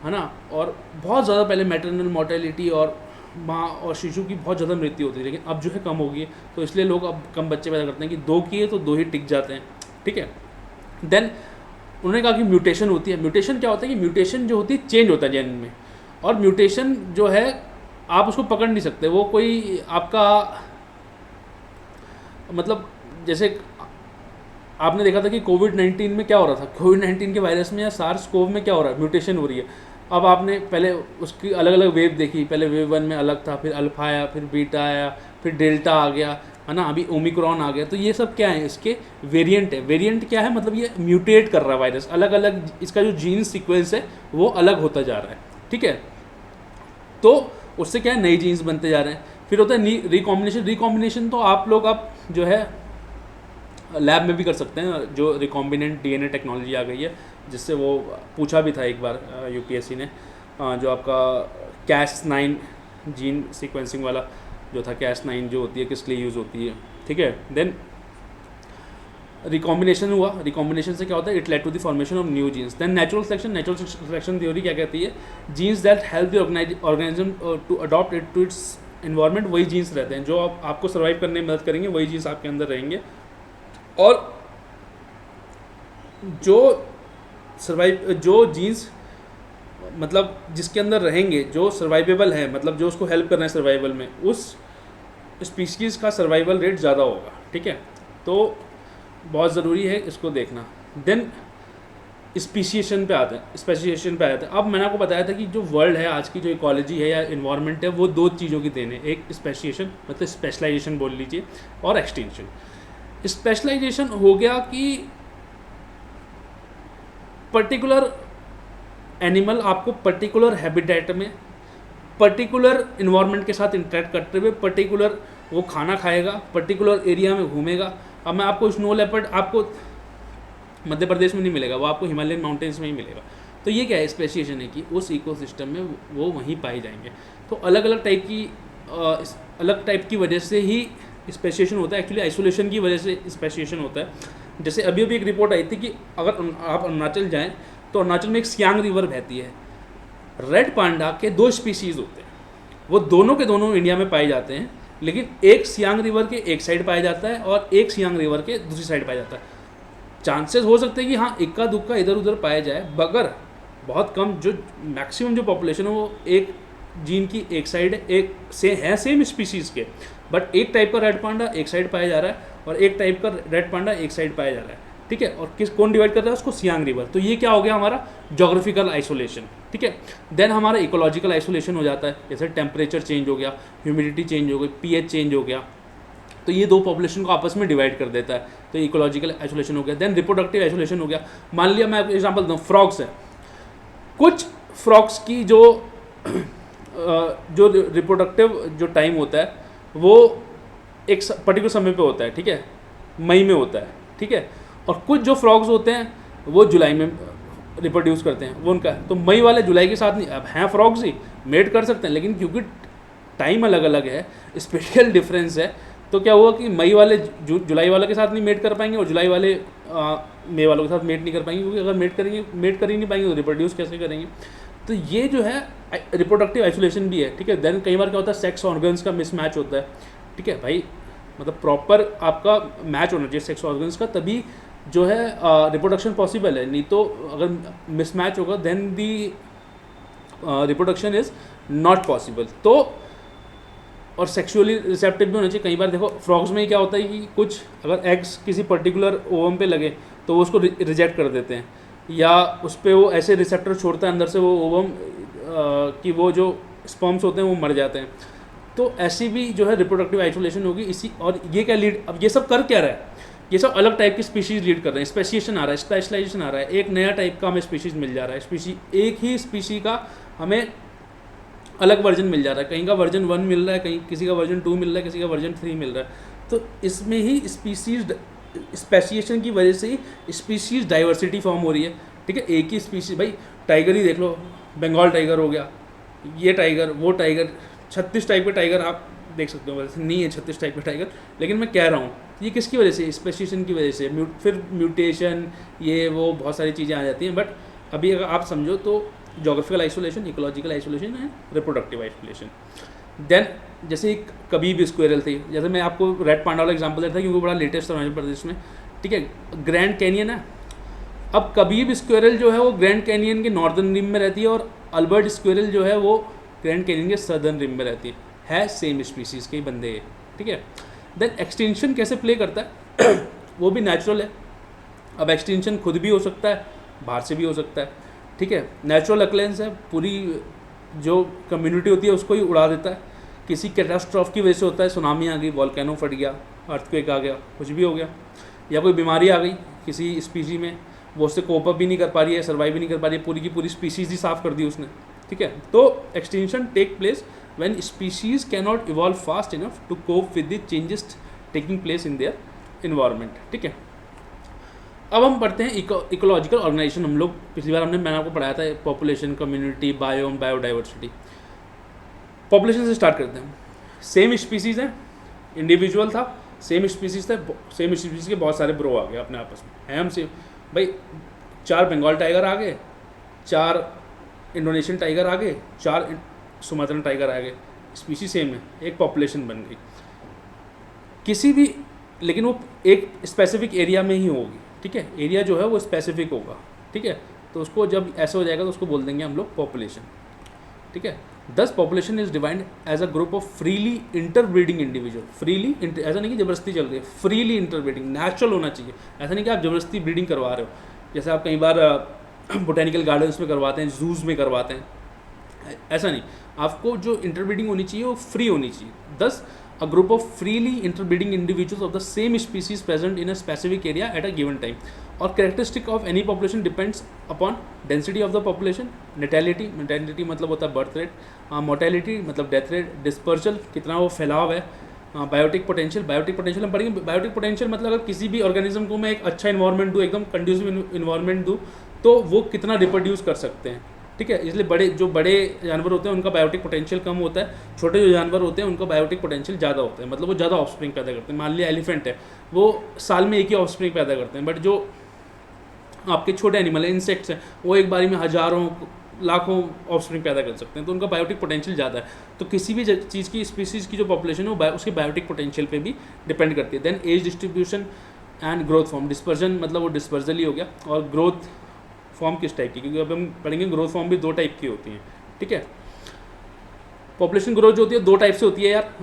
है ना, और बहुत ज़्यादा पहले मैटरनल मोर्टेलिटी और माँ और शिशु की बहुत ज़्यादा मृत्यु होती है। लेकिन अब जो है कम हो गई है, तो इसलिए लोग अब कम बच्चे पैदा करते हैं कि 2 किए तो 2 ही टिक जाते हैं। ठीक है, देन उन्होंने कहा कि म्यूटेशन होती है। म्यूटेशन क्या होता है कि म्यूटेशन जो होती है चेंज होता है जेन में, और म्यूटेशन जो है आप उसको पकड़ नहीं सकते, वो कोई आपका मतलब जैसे आपने देखा था कि कोविड-19 में क्या हो रहा था, कोविड-19 के वायरस में या सार्स कोव में क्या हो रहा है, म्यूटेशन हो रही है। अब आपने पहले उसकी अलग अलग वेव देखी, पहले वेव 1 में अलग था, फिर अल्फा आया, फिर बीटा आया, फिर डेल्टा आ गया, है ना, अभी ओमिक्रॉन आ गया। तो ये सब क्या है, इसके वेरिएंट है। वेरिएंट क्या है, मतलब ये म्यूटेट कर रहा है वायरस, अलग अलग इसका जो जीन सीक्वेंस है वो अलग होता जा रहा है, ठीक है। तो उससे क्या है, नए जीन्स बनते जा रहे हैं। फिर होता है रिकॉम्बिनेशन। रिकॉम्बिनेशन तो आप लोग अब जो है लैब में भी कर सकते हैं, जो रिकॉम्बिनेंट डीएनए टेक्नोलॉजी आ गई है, जिससे वो पूछा भी था एक बार यूपीएससी ने, जो आपका Cas9 जीन सीक्वेंसिंग वाला जो था, Cas9 जो होती है किस लिए यूज़ होती है, ठीक है। देन रिकॉम्बिनेशन हुआ। रिकॉम्बिनेशन से क्या होता है, it led to the formation of new genes. Then natural selection. Natural selection theory क्या कहती है, genes that help the organism to adopt it to its environment, वही जीन्स रहते हैं जो आपको सर्वाइव करने में मदद करेंगे, वही जीन्स आपके अंदर रहेंगे। और जो जीन्स मतलब जिसके अंदर रहेंगे, जो सर्वाइवेबल है, मतलब जो उसको हेल्प कर रहे हैं सर्वाइवल में, उस स्पीशीज़ का सर्वाइवल रेट ज़्यादा होगा, ठीक है। तो बहुत ज़रूरी है इसको देखना। देन स्पीशिएशन पे आते हैं। अब मैंने आपको बताया था कि जो वर्ल्ड है आज की, जो इकोलॉजी है या इन्वायरमेंट है, वो दो चीज़ों की देन है, एक स्पेशिएशन मतलब स्पेशलाइजेशन बोल लीजिए, और एक्सटेंशन। स्पेशलाइजेशन हो गया कि पर्टिकुलर एनिमल आपको पर्टिकुलर हैबिटेट में, पर्टिकुलर इन्वायरमेंट के साथ इंटरेक्ट करते हुए, पर्टिकुलर वो खाना खाएगा, पर्टिकुलर एरिया में घूमेगा। अब मैं आपको स्नो लेपर्ड आपको मध्य प्रदेश में नहीं मिलेगा, वो आपको हिमालयन माउंटेन्स में ही मिलेगा। तो ये क्या है, स्पेशिएशन है कि उस इकोसिस्टम में वो वहीं पाए जाएंगे। तो अलग अलग टाइप की वजह से ही स्पेशिएशन होता है। एक्चुअली आइसोलेशन की वजह से स्पेशिएशन होता है। जैसे अभी एक रिपोर्ट आई थी कि अगर आप अरुणाचल जाएँ तो अरुणाचल में एक सियांग रिवर बहती है। रेड पांडा के 2 स्पीशीज़ होते हैं, वो दोनों के दोनों इंडिया में पाए जाते हैं, लेकिन एक सियांग रिवर के एक साइड पाया जाता है और एक सियांग रिवर के दूसरी साइड पाया जाता है। चांसेस हो सकते हैं कि हाँ इक्का दुक्का इधर उधर पाया जाए, मगर बहुत कम। जो मैक्सिमम जो पॉपुलेशन है वो एक जीन की एक साइड है, एक से है सेम स्पीशीज़ के, बट एक टाइप का रेड पांडा एक साइड पाया जा रहा है और एक टाइप का रेड पांडा एक साइड पाया जा रहा है, ठीक है। और कौन डिवाइड कर रहा है उसको, सियांग रिवर। तो ये क्या हो गया हमारा जोग्राफिकल आइसोलेशन, ठीक है। देन हमारा इकोलॉजिकल आइसोलेशन हो जाता है, जैसे टेम्परेचर चेंज हो गया, ह्यूमिडिटी चेंज हो गई, पीएच चेंज हो गया, तो ये 2 पॉपुलेशन को आपस में डिवाइड कर देता है, तो इकोलॉजिकल आइसोलेशन हो गया। देन रिप्रोडक्टिव आइसोलेशन हो गया। मान लिया मैं एग्जाम्पल दूँ, फ्रॉग्स है, कुछ फ्रॉग्स की जो रिप्रोडक्टिव जो टाइम होता है वो एक पर्टिकुलर समय पे होता है, ठीक है, मई में होता है, ठीक है। और कुछ जो फ्रॉग्स होते हैं वो जुलाई में रिप्रोड्यूस करते हैं, वो उनका। तो मई वाले जुलाई के साथ नहीं, अब हैं फ्रॉग्स ही मेट कर सकते हैं, लेकिन क्योंकि टाइम अलग अलग है, स्पेशल डिफरेंस है, तो क्या हुआ कि मई वाले जुलाई वाले के साथ नहीं मेट कर पाएंगे और जुलाई वाले मई वालों के साथ मेट नहीं कर पाएंगे, क्योंकि अगर मेट कर ही नहीं पाएंगे तो रिप्रोड्यूस कैसे करेंगे। तो ये जो है रिप्रोडक्टिव आइसोलेशन भी है, ठीक है। देन कई बार क्या होता है, सेक्स ऑर्गन्स का मिसमैच होता है, ठीक है भाई, मतलब प्रॉपर आपका मैच होना चाहिए सेक्स ऑर्गन्स का, तभी जो है रिप्रोडक्शन पॉसिबल है। नहीं तो अगर मिसमैच होगा then the reproduction is not possible. तो और सेक्सुअली रिसेप्टिव भी होना चाहिए। कई बार देखो फ्रॉग्स में क्या होता है कि कुछ अगर एग्स किसी पर्टिकुलर ओवम पे लगे तो वो उसको रिजेक्ट कर देते हैं, या उस पर वो ऐसे रिसेप्टर छोड़ता है अंदर से वो ओवम कि वो जो स्पर्म्स होते हैं वो मर जाते हैं। तो ऐसी भी जो है रिप्रोडक्टिव आइसोलेशन होगी इसी। और ये क्या लीड, अब ये सब कर क्या रहा है, ये सब अलग टाइप की स्पीशीज़ लीड कर रहे हैं। स्पेशिएशन आ रहा है, स्पेशलाइजेशन आ रहा है, एक नया टाइप का हमें स्पीशीज़ मिल जा रहा है। एक ही स्पीशी का हमें अलग वर्जन मिल जा रहा है, कहीं का वर्जन 1 मिल रहा है, कहीं किसी का वर्जन 2 मिल रहा है, किसी का वर्जन 3 मिल रहा है। तो इसमें ही स्पेशिएशन की वजह से ही स्पीशीज़ डाइवर्सिटी फॉर्म हो रही है, ठीक है। एक ही स्पीशीज़, भाई टाइगर ही देख लो, बंगाल टाइगर हो गया, ये टाइगर, वो टाइगर, 36 टाइप के टाइगर आप देख सकते हो। वैसे नहीं है 36 टाइप के टाइगर, लेकिन मैं कह रहा हूँ ये किसकी वजह से, स्पेशिएशन की वजह से। फिर म्यूटेशन, ये वो बहुत सारी चीज़ें आ जाती हैं। बट अभी अगर आप समझो तो geographical isolation, ecological isolation and reproductive isolation. Then जैसे एक कबीब स्क्वेरल थी, जैसे मैं आपको रेड पांडा वाला एग्जांपल देता था क्योंकि वो बड़ा लेटेस्ट था मध्य प्रदेश में, ठीक है। ग्रैंड कैनियन है, अब कबीब स्क्वेरल जो है वो ग्रैंड कैनियन के नॉर्दर्न रिम में रहती है और अल्बर्ट स्क्वेरल जो है वो ग्रैंड कैनियन के सदर्न रिम में रहती है सेम स्पीसीज के ही बंदे हैं, ठीक है। देन एक्सटेंशन कैसे प्ले करता है वो भी नेचुरल है। अब एक्सटेंशन खुद भी हो सकता है, बाहर से भी हो सकता है, ठीक है। नेचुरल अक्लेंस है, पूरी जो कम्युनिटी होती है उसको ही उड़ा देता है। किसी कैटास्ट्रॉफ की वजह से होता है, सुनामी आ गई, वॉल्केनो फट गया, अर्थक्वेक आ गया, कुछ भी हो गया, या कोई बीमारी आ गई किसी स्पीसी में, वो उससे कोप अप भी नहीं कर पा रही है, सर्वाइव भी नहीं कर पा रही है, पूरी की पूरी स्पीसीज ही साफ कर दी उसने, ठीक है। तो extinction take place when species can not evolve fast enough to cope with the changes taking place in their environment, ठीक है। अब हम पढ़ते हैं इकोलॉजिकल ऑर्गेनाइजेशन। हम लोग पिछली बार मैंने आपको पढ़ाया था population, community, biome, biodiversity. Population से स्टार्ट करते हैं। सेम स्पीसीज़ हैं, इंडिविजुअल था, सेम स्पीसीज़ था, सेम स्पीसीज़ के बहुत सारे ब्रो आ गए अपने आपस में, हैं हम से भाई 4 बंगाल टाइगर आ गए, 4 इंडोनेशियन टाइगर आ गए, 4 सुमात्रन टाइगर आ गए, स्पीसी सेम है, एक पॉपुलेशन बन गई किसी भी, लेकिन वो एक स्पेसिफिक एरिया में ही होगी, ठीक है। एरिया जो है वो स्पेसिफिक होगा, ठीक है। तो उसको जब ऐसा हो जाएगा तो उसको बोल देंगे हम लोग पॉपुलेशन, ठीक है। This population is defined as a group of freely interbreeding individual. Freely ऐसा नहीं कि जबरदस्ती चल रही है, फ्रीली इंटरब्रीडिंग, नेचुरल होना चाहिए। ऐसा नहीं कि आप जबरदस्ती ब्रीडिंग करवा रहे हो, जैसे आप कई बार बोटेनिकल गार्डन्स में करवाते हैं, जूज में करवाते हैं, ऐसा नहीं। आपको जो इंटरब्रीडिंग होनी चाहिए वो फ्री होनी चाहिए। दस a group of freely interbreeding individuals of the same species present in a specific area at a given time, or characteristic of any population depends upon density of the population, natality मतलब होता है birth rate, mortality मतलब death rate, dispersal कितना वो फैलाव है, biotic potential हम पढ़ेंगे। बायोटिक पोटेंशियल मतलब अगर किसी भी ऑर्गेनिज्म को मैं एक अच्छा इन्वायरमेंट दूँ, एकदम कंड्यूसिव इन्वायरमेंट दूँ, तो वो कितना रिप्रोड्यूस कर सकते हैं, ठीक है। इसलिए जो बड़े जानवर होते हैं उनका बायोटिक पोटेंशियल कम होता है, छोटे जो जानवर होते हैं उनका बायोटिक पोटेंशियल ज़्यादा होता है, मतलब वो ज़्यादा ऑफस्प्रिंग पैदा करते हैं। मान लिया एलिफेंट है, वो साल में एक ही ऑफस्प्रिंग पैदा करते हैं, बट जो आपके छोटे एनिमल है, इंसेक्ट्स हैं, वो एक बारी में हज़ारों लाखों ऑफस्प्रिंग पैदा कर सकते हैं, तो उनका बायोटिक पोटेंशियल ज़्यादा है। तो किसी भी चीज़ की स्पीसीज़ की जो पॉपुलेशन है वो उसके बायोटिक पोटेंशियल पे भी डिपेंड करती है। Then age distribution and growth form. Dispersion मतलब वो डिस्पर्जल ही हो गया, और ग्रोथ फॉर्म किस टाइप की, क्योंकि अब हम पढ़ेंगे ग्रोथ फॉर्म भी 2 टाइप की होती हैं, ठीक है। पॉपुलेशन ग्रोथ जो होती है 2 टाइप से होती है यार,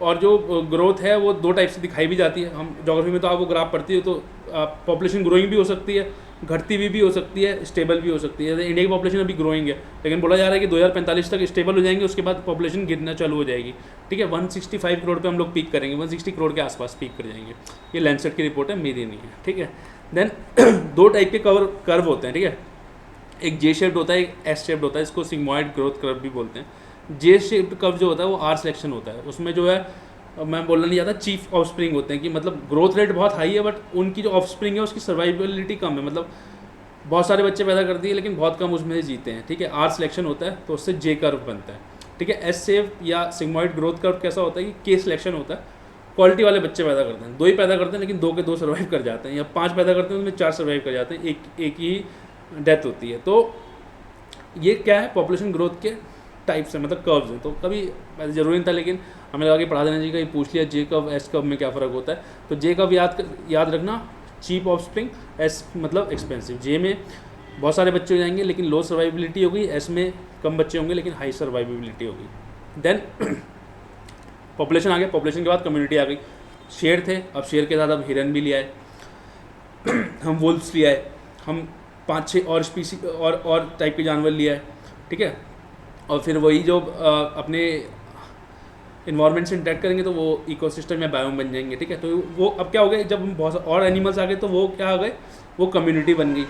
और जो ग्रोथ है वो 2 टाइप से दिखाई भी जाती है। हम ज्योग्राफी में तो आप वो ग्राफ पढ़ती हो, तो पॉपुलेशन ग्रोइंग भी हो सकती है, घटती भी हो सकती है, स्टेबल भी हो सकती है। इंडिया की पॉपुलेशन अभी ग्रोइंग है, लेकिन बोला जा रहा है कि 2045 तक स्टेबल हो जाएंगे, उसके बाद पॉपुलेशन गिरना चालू हो जाएगी, ठीक है। 165 करोड़ पे हम लोग पीक करेंगे, 160 करोड़ के आसपास पीक कर जाएंगे। ये लैंडसेट की रिपोर्ट है, मेरी नहीं है, ठीक है। देन 2 टाइप के कर्व होते हैं, ठीक है। एक जे शेप्ड होता है, एक एस शेप्ड होता है, इसको सिग्मॉइड ग्रोथ कर्व भी बोलते हैं। जे शेप्ड कर्व जो होता है वो आर सिलेक्शन होता है, उसमें जो है मैं बोलना नहीं चाहता, चीफ ऑफस्प्रिंग होते हैं, कि मतलब ग्रोथ रेट बहुत हाई है बट उनकी जो ऑफस्प्रिंग है उसकी सर्वाइबिलिटी कम है, मतलब बहुत सारे बच्चे पैदा करती है लेकिन बहुत कम उसमें जीते हैं, ठीक है। आर सिलेक्शन होता है तो उससे जे कर्व बनता है, ठीक है। एस शेप या सिग्मॉइड ग्रोथ कर्व कैसा होता है कि के सिलेक्शन होता है, क्वालिटी वाले बच्चे पैदा करते हैं, 2 ही पैदा करते हैं लेकिन 2 के 2 सर्वाइव कर जाते हैं, या 5 पैदा करते हैं उसमें 4 सर्वाइव कर जाते हैं, एक ही डेथ होती है। तो ये क्या है, पॉपुलेशन ग्रोथ के टाइप्स हैं, मतलब कर्व्स हैं। तो कभी ज़रूरी नहीं था, लेकिन हमें लगा कि पढ़ा देना चाहिए, कहीं पूछ लिया जे कर्व एस कर्व में क्या फ़र्क होता है। तो जे कर्व याद रखना, चीप ऑफस्प्रिंग, एस मतलब एक्सपेंसिव। जे में बहुत सारे बच्चे हो जाएंगे लेकिन लो सर्वाइबिलिटी होगी, एस में कम बच्चे होंगे लेकिन हाई सर्वाइबिलिटी होगी। देन पॉपुलेशन आ गया, पॉपुलेशन के बाद कम्युनिटी आ गई। शेर थे, अब शेर के साथ अब हिरन भी ले आए, हम वुल्फ्स ले आए, हम 5-6 और स्पीसी और टाइप के जानवर ले आए, ठीक है। और फिर वही जो अपने इन्वायरमेंट से इंटरेक्ट करेंगे तो वो इकोसिस्टम या बायोम बन जाएंगे, ठीक है। तो वो अब क्या हो गए, जब हम बहुत और एनिमल्स आ गए तो वो क्या हो गए, वो कम्युनिटी बन गई।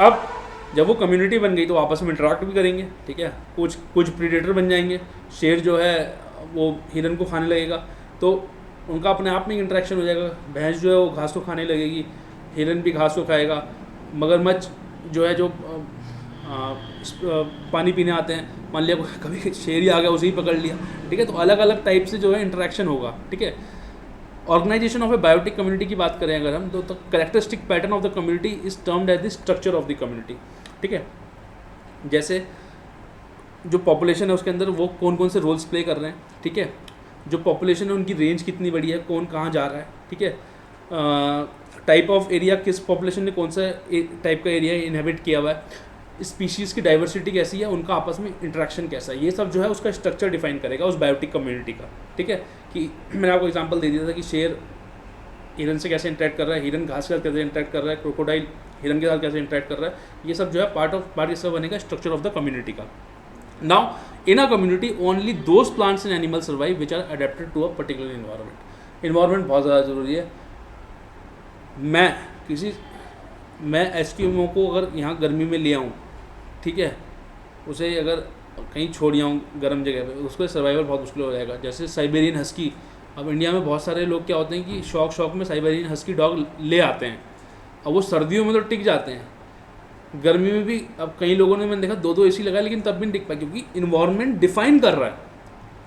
अब जब वो कम्युनिटी बन गई तो आपस में इंटरेक्ट भी करेंगे, ठीक है। कुछ प्रीडेटर बन जाएंगे, शेर जो है वो हिरन को खाने लगेगा तो उनका अपने आप में इंटरेक्शन हो जाएगा। भैंस जो है वो घास को खाने लगेगी, हिरन भी घास को खाएगा। मगरमच्छ जो है जो पानी पीने आते हैं, मान लिया कभी शेर ही आ गया उसे ही पकड़ लिया, ठीक है। तो अलग अलग टाइप से जो है इंटरेक्शन होगा, ठीक है। Organization of a biotic community की बात करें अगर हम, तो characteristic pattern of the community is termed as the structure of the community, ठीक है। जैसे जो पॉपुलेशन है उसके अंदर वो कौन कौन से रोल्स प्ले कर रहे हैं, ठीक है। जो पॉपुलेशन है उनकी रेंज कितनी बड़ी है, कौन कहाँ जा रहा है, ठीक है। टाइप ऑफ एरिया, किस पॉपुलेशन ने कौन सा टाइप का एरिया इनहेबिट किया हुआ है, स्पीशीज़ की डाइवर्सिटी कैसी है, उनका आपस में इंटरेक्शन कैसा है, ये सब जो है उसका स्ट्रक्चर डिफाइन करेगा उस बायोटिक कम्युनिटी का। ठीक है, कि मैंने आपको एग्जांपल दे दिया था कि शेर हिरन से कैसे इंटरेक्ट कर रहा है, हिरन घास के साथ कैसे इंटरेक्ट कर रहा है, क्रोकोडाइल हिरन के साथ कैसे इंटरेक्ट कर रहा है, ये सब जो है पार्ट इससे बनेगा स्ट्रक्चर ऑफ द कम्युनिटी का। Now in a community only those plants and animal survive which are adapted to a particular environment. Environment बहुत ज़्यादा ज़रूरी है। मैं एस्किमो को अगर यहाँ गर्मी में ले आऊँ, ठीक है, उसे अगर कहीं छोड़ आऊँ गर्म जगह पे, उसको सर्वाइवल बहुत मुश्किल हो जाएगा। जैसे साइबेरियन हस्की, अब इंडिया में बहुत सारे लोग क्या होते हैं कि शौक में साइबेरियन हस्की डॉग ले आते हैं, अब वो सर्दियों में तो टिक जाते हैं, गर्मी में भी अब कई लोगों ने मैंने देखा 2-2 AC लगाया लेकिन तब भी नहीं टिक पाए, क्योंकि इन्वायरमेंट डिफाइन कर रहा है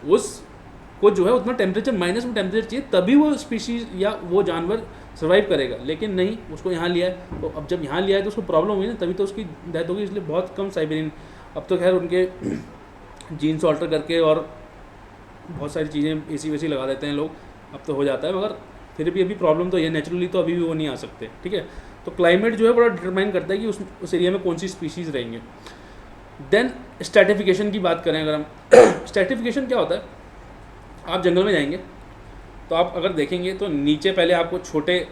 उसको जो है उतना टेम्परेचर, माइनस में टेम्परेचर चाहिए तभी वो स्पीशीज़ या वो जानवर सर्वाइव करेगा। लेकिन नहीं, उसको यहाँ लिया है, तो अब जब यहाँ लिया है तो उसको प्रॉब्लम हुई ना, तभी तो उसकी डेथ होगी। इसलिए बहुत कम साइबेरियन, अब तो खैर उनके जीन्स ऑल्टर करके और बहुत सारी चीज़ें AC वेसी लगा देते हैं लोग, अब तो हो जाता है, मगर फिर भी अभी प्रॉब्लम तो ये नेचुरली तो अभी भी वो नहीं आ सकते। ठीक है, तो क्लाइमेट जो है बड़ा डिटरमाइन करता है कि उस एरिया में कौन सी स्पीशीज़ रहेंगे। देन स्ट्रैटिफिकेशन की बात करें अगर हम स्ट्रैटिफिकेशन क्या होता है, आप जंगल में जाएंगे तो आप अगर देखेंगे तो नीचे पहले आपको छोटे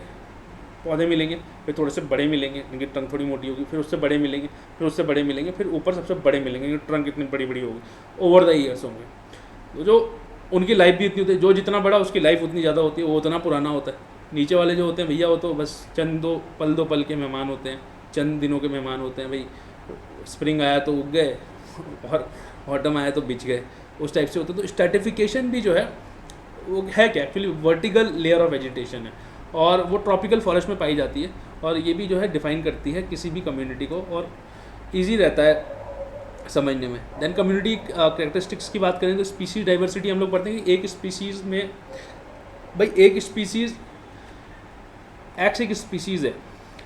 पौधे मिलेंगे, फिर थोड़े से बड़े मिलेंगे, इनकी ट्रंक थोड़ी मोटी होगी, फिर उससे बड़े मिलेंगे, फिर उससे बड़े मिलेंगे, फिर ऊपर सबसे बड़े मिलेंगे, इनकी ट्रंक इतनी बड़ी बड़ी होगी, ओवर द ईयर्स होंगे। तो जो उनकी लाइफ भी इतनी होती है, जो जितना बड़ा उसकी लाइफ उतनी ज़्यादा होती है, वो उतना पुराना होता है। नीचे वाले जो होते हैं भैया, वो तो बस चंद दो पल के मेहमान होते हैं, चंद दिनों के मेहमान होते हैं। भाई स्प्रिंग आया तो उग गए और ऑटम आया तो बिछ गए, उस टाइप से होते हैं। तो स्ट्रैटिफिकेशन भी जो है वो है क्या, actually vertical layer of vegetation है, और वो ट्रॉपिकल फॉरेस्ट में पाई जाती है, और ये भी जो है डिफाइन करती है किसी भी कम्युनिटी को, और ईजी रहता है समझने में। देन कम्युनिटी कैरेक्टरिस्टिक्स की बात करें तो स्पीसीज डाइवर्सिटी हम लोग पढ़ते हैं कि एक स्पीसीज़ में, भाई एक स्पीसीज़ एक्स एक स्पीसीज़ है,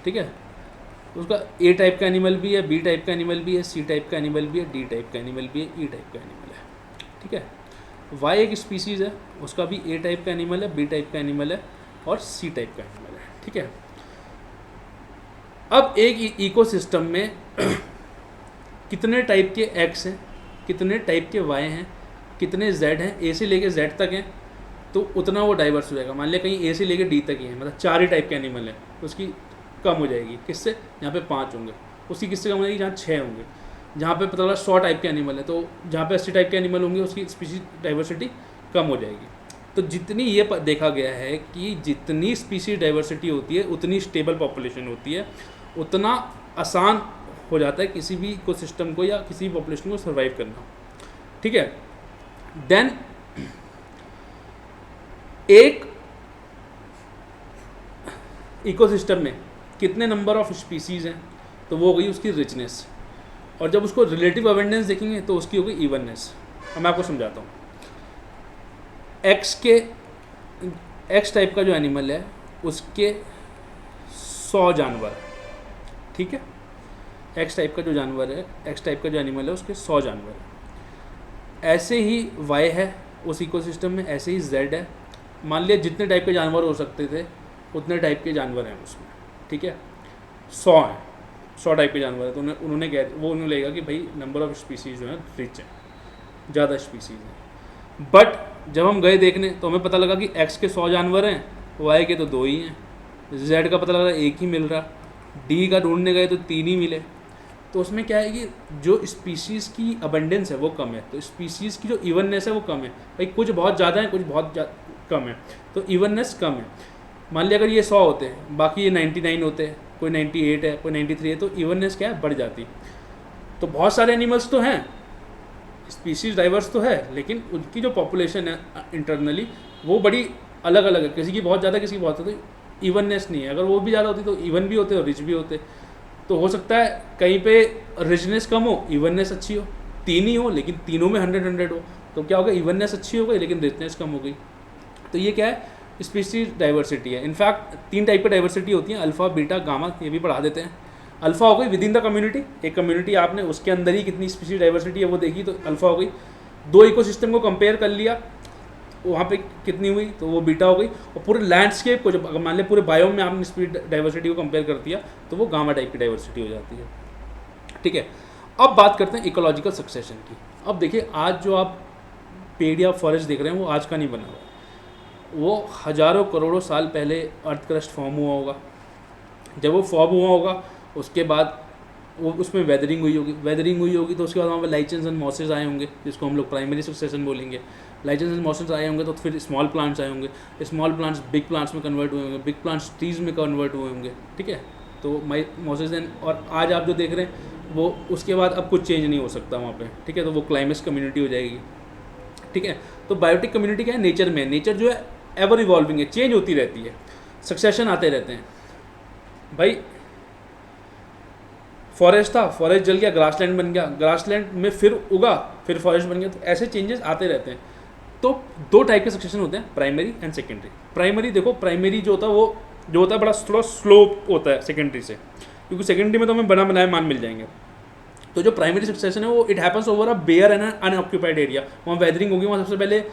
ठीक है, उसका A टाइप का एनिमल भी है, B टाइप का एनिमल भी है, C टाइप का एनिमल भी है, D टाइप का एनिमल भी है, E टाइप का एनिमल है। ठीक है, Y एक स्पीसीज़ है, उसका भी A टाइप का एनिमल है, B टाइप का एनिमल है और C टाइप का एनिमल है। ठीक है, अब एक इकोसिस्टम में कितने टाइप के X हैं, कितने टाइप के Y हैं, कितने Z हैं, A से लेके Z तक हैं, तो उतना वो डाइवर्स हो जाएगा। मान लिया कहीं A से लेके D तक ही है, मतलब 4 ही टाइप के एनिमल है, उसकी कम हो जाएगी। किससे? जहाँ पे 5 होंगे, उसकी किससे कम हो जाएगी? जहाँ 6 होंगे। जहाँ पे पता लगा 100 टाइप के एनिमल है, तो जहाँ पे 80 टाइप के एनिमल होंगे उसकी स्पीशीज डाइवर्सिटी कम हो जाएगी। तो जितनी ये देखा गया है कि जितनी स्पीशीज डाइवर्सिटी होती है उतनी स्टेबल पॉपुलेशन होती है, उतना आसान हो जाता है किसी भी इकोसिस्टम को या किसी भी पॉपुलेशन को सर्वाइव करना। ठीक है, देन एक इकोसिस्टम में कितने नंबर ऑफ स्पीसीज़ हैं, तो वो हो गई उसकी रिचनेस, और जब उसको रिलेटिव अबेंडेंस देखेंगे तो उसकी हो गई इवननेस। अब मैं आपको समझाता हूँ। एक्स टाइप का जो एनिमल है उसके 100 जानवर, ठीक है, एक्स टाइप का जो जानवर है, एक्स टाइप का जो एनिमल है उसके 100 जानवर है। ऐसे ही वाई है उस इकोसिस्टम में, ऐसे ही जेड है। मान लिया जितने टाइप के जानवर हो सकते थे उतने टाइप के जानवर हैं उसमें, ठीक है, 100 हैं, 100 टाइप के जानवर है। तो उन्होंने लगेगा कि भाई नंबर ऑफ स्पीसीज़ जो है रिच है, ज़्यादा स्पीसीज़ हैं। बट जब हम गए देखने तो हमें पता लगा कि एक्स के 100 जानवर हैं, वाई के तो 2 ही हैं, जेड का पता लगा 1 ही मिल रहा, डी का ढूंढने गए तो 3 ही मिले। तो उसमें क्या है कि जो स्पीशीज़ की अबंडेंस है वो कम है, तो स्पीशीज़ की जो इवननेस है वो कम है। भाई कुछ बहुत ज़्यादा है, कुछ बहुत कम है, तो इवननेस कम है। मान लिया अगर ये 100 होते हैं, बाकी ये 99 होते हैं, कोई 98 है, कोई 93 है, तो इवननेस क्या है, बढ़ जाती। तो बहुत सारे एनिमल्स तो हैं, स्पीशीज़ डाइवर्स तो है, लेकिन उनकी जो पॉपुलेशन है इंटरनली वो बड़ी अलग अलग है, किसी की बहुत ज़्यादा, किसी की बहुत ज़्यादा, तो इवननेस नहीं है। अगर वो भी ज़्यादा होती तो इवन भी होते और रिच भी होते। तो हो सकता है कहीं पे रिचनेस कम हो, इवननेस अच्छी हो, 3 ही हो लेकिन तीनों में 100 हो, तो क्या होगा, इवननेस अच्छी हो गई लेकिन रिचनेस कम हो गई। तो ये क्या है, स्पीशीज डाइवर्सिटी है। इनफैक्ट 3 टाइप की डाइवर्सिटी होती है, अल्फ़ा, बीटा, गामा, ये भी पढ़ा देते हैं। अल्फ़ा हो गई विद इन द कम्युनिटी, एक कम्युनिटी आपने उसके अंदर ही कितनी स्पीशीज डाइवर्सिटी है वो देखी, तो अल्फ़ा हो गई। 2 इकोसिस्टम को कंपेयर कर लिया वहाँ पे कितनी हुई, तो वो बीटा हो गई। और पूरे लैंडस्केप को जब अगर मान लिया पूरे बायोम में आपने स्पीड डाइवर्सिटी को कंपेयर कर दिया तो वो गामा टाइप की डाइवर्सिटी हो जाती है, ठीक है। अब बात करते हैं इकोलॉजिकल सक्सेशन की। अब देखिए, आज जो आप पेड़ या फॉरेस्ट देख रहे हैं वो आज का नहीं बना हुआ, वो हज़ारों करोड़ों साल पहले अर्थ क्रस्ट फॉर्म हुआ होगा। जब वो फॉर्म हुआ होगा उसके बाद वो उसमें वेदरिंग हुई होगी तो उसके बाद वहाँ पर लाइचेंस एंड मॉसेस आए होंगे, जिसको हम लोग प्राइमरी सक्सेशन बोलेंगे। लाइचेंस एंड मॉसेस आए होंगे तो फिर स्मॉल प्लांट्स आए होंगे, स्मॉल प्लांट्स बिग प्लांट्स में कन्वर्ट हुए होंगे, बिग प्लांट्स ट्रीज में कन्वर्ट हुए होंगे, ठीक है। तो मॉसेस एंड, और आज आप जो देख रहे हैं वो उसके बाद अब कुछ चेंज नहीं हो सकता वहाँ पे, ठीक है। तो वो क्लाइमेक्स कम्युनिटी हो जाएगी, ठीक है। तो बायोटिक कम्युनिटी क्या है, नेचर में, नेचर जो है एवर इवॉल्विंग है, चेंज होती रहती है, सक्सेशन आते रहते हैं। भाई फॉरेस्ट था, फॉरेस्ट जल गया, ग्रासलैंड बन गया, ग्रासलैंड में फिर उगा, फिर फॉरेस्ट बन गया, तो ऐसे चेंजेस आते रहते हैं। तो दो टाइप के सक्सेशन होते हैं, प्राइमरी एंड सेकेंडरी। प्राइमरी देखो, प्राइमरी जो होता है वो जो होता है बड़ा स्लो होता है सेकेंडरी से, क्योंकि सेकेंडरी में तो हमें बना बनाए मान मिल जाएंगे। तो जो प्राइमरी सक्सेशन है वो it happens over a bare and unoccupied area, वहाँ वेदरिंग होगी, वहाँ सबसे पहले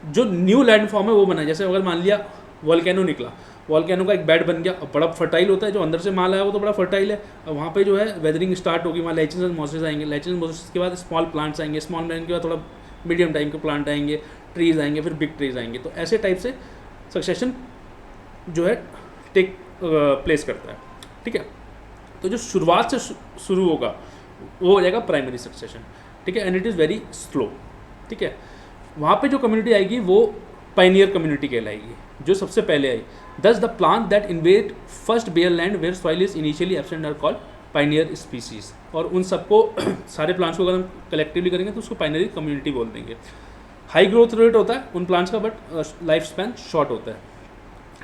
जो न्यू लैंड फॉर्म है वो बना। जैसे अगर मान लिया वॉल्केनो निकला, वॉल्केनो का एक बेड बन गया, बड़ा फर्टाइल होता है, जो अंदर से माल आया वो तो बड़ा फर्टाइल है। अब वहाँ पे जो है वेदरिंग स्टार्ट होगी, वहाँ लाइचेंस एंड मॉसेस आएंगे, लाइचेंस मॉसेस के बाद स्मॉल प्लांट्स आएंगे, स्मॉल प्लांट के बाद थोड़ा मीडियम टाइम के प्लांट आएंगे, ट्रीज आएंगे, फिर बिग ट्रीज आएंगे। तो ऐसे टाइप से सक्सेशन जो है टेक प्लेस करता है, ठीक है। तो जो शुरुआत से शुरू होगा वो हो जाएगा प्राइमरी सक्सेशन, ठीक है, and it is very slow, ठीक है। वहाँ पे जो कम्युनिटी आएगी वो पाइनियर कम्युनिटी कहलाएगी, जो सबसे पहले आई। This the plant that invade first bare land where soil is initially absent are called pioneer species. और उन सबको सारे प्लांट्स को अगर हम कलेक्टिवली करेंगे तो उसको पाइनरी कम्युनिटी बोल देंगे। हाई ग्रोथ रेट होता है उन प्लांट्स का, बट लाइफ स्पैन शॉर्ट होता है,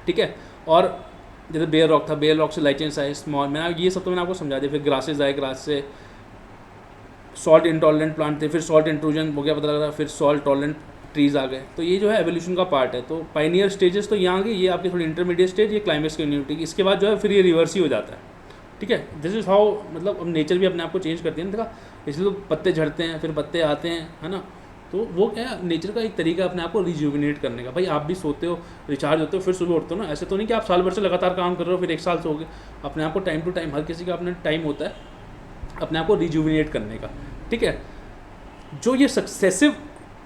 ठीक है। और जैसे बेयर रॉक था, बेयर रॉक से लाइचेंस आए, स्मॉल, मैंने ये सब तो मैंने आपको समझा दिया। फिर ग्रासेज आए, ग्रास से सॉल्ट इंटॉलरेंट प्लांट थे, फिर सॉल्ट इंट्रूजन हो गया पता लगा, फिर सॉल्ट टॉलरेंट ट्रीज आ गए। तो ये जो है एवोल्यूशन का पार्ट है। तो पाइनियर स्टेजेस तो यहाँ आ गई, ये आपकी थोड़ी इंटरमीडिएट स्टेज, ये क्लाइमेक्स कम्युनिटी की। इसके बाद जो है फिर ये रिवर्स ही हो जाता है, ठीक है। दिस इज़ हाउ, मतलब अब नेचर भी अपने आप को चेंज करती है ना, देखा, इसलिए तो पत्ते झड़ते हैं, फिर पत्ते आते हैं, है ना। तो वो क्या है, नेचर का एक तरीका अपने आप को रिज्यूविनेट करने का। भाई आप भी सोते हो, रिचार्ज होते हो, फिर सुबह उठते हो ना। ऐसे तो नहीं कि आप साल भर से लगातार काम कर रहे हो फिर एक साल सोओगे। अपने आप को टाइम टू टाइम, हर किसी का अपना टाइम होता है अपने आप को रिज्यूविनेट करने का, ठीक है। जो ये सक्सेसिव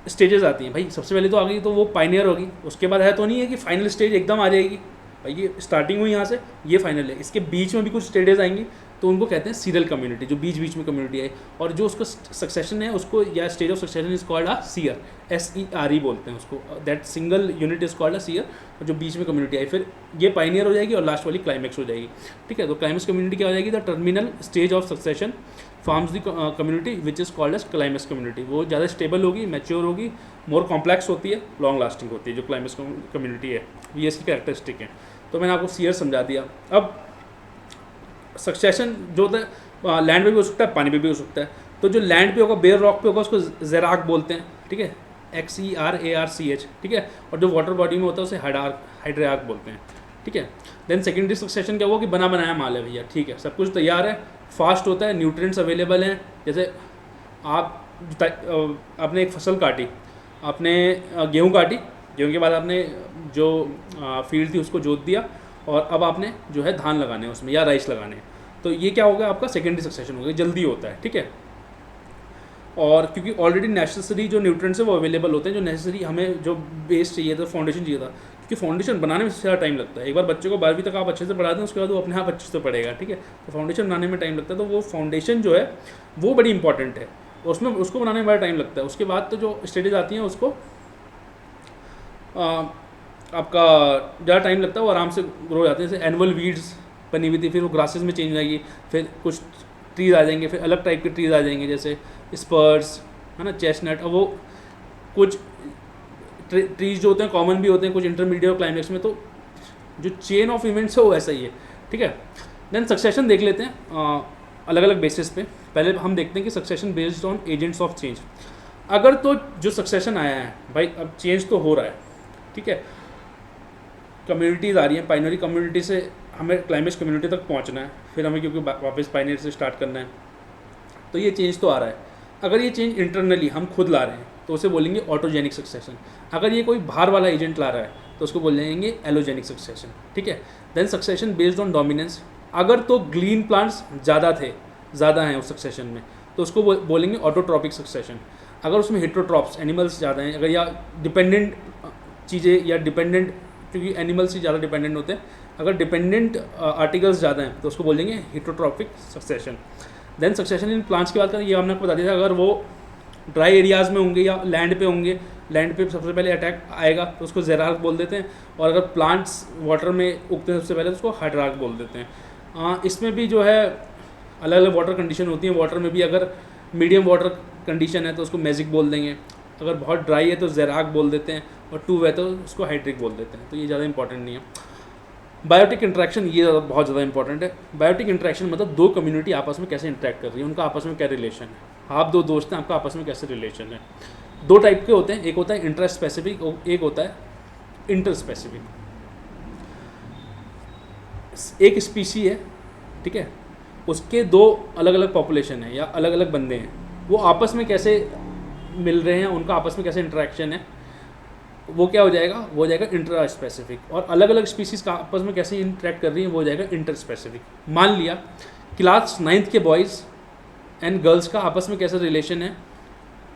स्टेजेस आती हैं, भाई सबसे पहले तो आ गई तो वो पाइनियर होगी, उसके बाद है तो नहीं है कि फाइनल स्टेज एकदम आ जाएगी। भाई ये स्टार्टिंग हुई यहाँ से, ये फाइनल है, इसके बीच में भी कुछ स्टेजेस आएंगी तो उनको कहते हैं सीरियल कम्युनिटी, जो बीच बीच में कम्युनिटी है। और जो उसका सक्सेशन है उसको, या stage of succession is called a sere, SERE बोलते हैं उसको। That single unit is called a sere, और जो बीच में कम्युनिटी आई फिर ये पाइनियर हो जाएगी और लास्ट वाली क्लाइमेक्स हो जाएगी, ठीक है। तो क्लाइमेक्स कम्युनिटी क्या हो जाएगी, the terminal stage of succession forms the community which is called as climax community. वो ज़्यादा स्टेबल होगी, मैच्योर होगी, मोर कॉम्प्लेक्स होती है, लॉन्ग लास्टिंग होती है जो क्लाइमेक्स कम्युनिटी है। ये इसकी कैरेक्टरिस्टिक है। तो मैंने आपको सीयर समझा दिया। अब सक्सेशन जो होता है लैंड पे भी हो सकता है, पानी पे भी हो सकता है। तो जो लैंड पे होगा, बेयर रॉक पे होगा, उसको ज़ेराक बोलते हैं, ठीक है, XERARCH, ठीक है। और जो वाटर बॉडी में होता है उसे हाइड्रार्क बोलते हैं, ठीक है। देन सेकेंडरी सक्सेशन क्या हुआ कि बना बनाया माल है भैया, ठीक है, सब कुछ तैयार है, फास्ट होता है, न्यूट्रिएंट्स अवेलेबल हैं। जैसे आपने एक फसल काटी, आपने गेहूँ काटी, गेहूँ के बाद आपने जो फील्ड थी उसको जोत दिया, और अब आपने जो है धान लगाने हैं उसमें, या राइस लगाने हैं। तो ये क्या होगा, आपका सेकेंडरी सक्सेशन होगा, जल्दी होता है, ठीक है। और क्योंकि ऑलरेडी नेसेसरी जो न्यूट्रिएंट्स है वो अवेलेबल होते हैं, जो नेसेसरी हमें जो बेस चाहिए था, फाउंडेशन चाहिए था, क्योंकि फाउंडेशन बनाने में सबसे ज़्यादा टाइम लगता है। एक बार बच्चे को 12वीं तक आप अच्छे से पढ़ा दें, उसके बाद वो अपने आप अच्छे से पढ़ेगा, ठीक है। तो फाउंडेशन बनाने में टाइम लगता है, तो वो फाउंडेशन जो है वो बड़ी इंपॉर्टेंट है, उसमें उसको बनाने में बड़ा टाइम लगता है। उसके बाद तो जो स्टेजेस आती हैं उसको आपका ज़्यादा टाइम लगता है, वो आराम से ग्रो हो जाते हैं। जैसे एनुअल वीड्स बनी हुई थी, फिर वो ग्रासेस में चेंज आएगी, फिर कुछ ट्रीज आ जाएंगे, फिर अलग टाइप के ट्रीज आ जाएंगे, जैसे स्पर्स, है ना, चेस्टनट। और वो कुछ ट्रीज जो होते हैं कॉमन भी होते हैं, कुछ इंटरमीडिएट क्लाइमेक्स में। तो जो चेन ऑफ इवेंट्स है वो ऐसा ही है, ठीक है। देन सक्सेशन देख लेते हैं अलग अलग बेसिस पे। पहले हम देखते हैं कि succession based on agents of change. अगर तो जो सक्सेशन आया है भाई, अब चेंज तो हो रहा है, ठीक है, कम्युनिटीज़ आ रही हैं, पाइनरी कम्युनिटी से हमें क्लाइमेक्स कम्युनिटी तक पहुंचना है, फिर हमें क्योंकि वापस पाइनरी से स्टार्ट करना है, तो ये चेंज तो आ रहा है। अगर ये चेंज इंटरनली हम खुद ला रहे हैं, तो उसे बोलेंगे ऑटोजेनिक सक्सेशन। अगर ये कोई बाहर वाला एजेंट ला रहा है तो उसको बोल जाएंगे एलोजेनिक सक्सेशन, ठीक है। Then succession based on dominance, अगर तो ग्रीन प्लांट्स ज़्यादा हैं उस सक्सेशन में तो उसको बोलेंगे ऑटोट्रॉपिक सक्सेशन। अगर उसमें हेट्रोट्रॉप्स एनिमल्स ज़्यादा हैं, अगर या डिपेंडेंट चीज़ें या डिपेंडेंट, क्योंकि एनिमल्स ही ज़्यादा डिपेंडेंट होते हैं, अगर डिपेंडेंट आर्टिकल्स ज़्यादा हैं तो उसको बोलेंगे heterotrophic succession. Then succession in plants की बात करें, ये हमने आपको बता दिया था, अगर वो ड्राई एरियाज़ में होंगे या लैंड पे होंगे, लैंड पे सबसे पहले अटैक आएगा तो उसको जेरार्क बोल देते हैं, और अगर प्लांट्स वाटर में उगते हैं सबसे पहले तो उसको हाइड्रार्क बोल देते हैं। इसमें भी जो है अलग अलग वाटर कंडीशन होती हैं। वाटर में भी अगर मीडियम वाटर कंडीशन है तो उसको मैजिक बोल देंगे, अगर बहुत ड्राई है तो जेरार्क बोल देते हैं, और टू है तो उसको हाइड्रिक बोल देते हैं। तो ये ज़्यादा इंपॉर्टेंट नहीं है। बायोटिक इंटरेक्शन, ये बहुत ज़्यादा इंपॉर्टेंट है। बायोटिक इंटरेक्शन मतलब दो कम्युनिटी आपस में कैसे इंटरेक्ट कर रही है, उनका आपस में क्या रिलेशन है। आप दो दोस्त हैं, आपका आपस में कैसे रिलेशन है। दो टाइप के होते हैं, एक होता है इंट्रा स्पेसिफिक और एक होता है इंटर स्पेसिफिक। एक स्पीसी है, ठीक है, उसके दो अलग अलग पॉपुलेशन है या अलग अलग बंदे हैं, वो आपस में कैसे मिल रहे हैं, उनका आपस में कैसे इंटरेक्शन है, वो क्या हो जाएगा, वो हो जाएगा इंट्रा स्पेसिफिक। और अलग अलग स्पीसीज़ का आपस में कैसे इंटरेक्ट कर रही हैं वो हो जाएगा इंटर स्पेसिफिक। मान लिया क्लास 9th के बॉयज़ एंड गर्ल्स का आपस में कैसा रिलेशन है,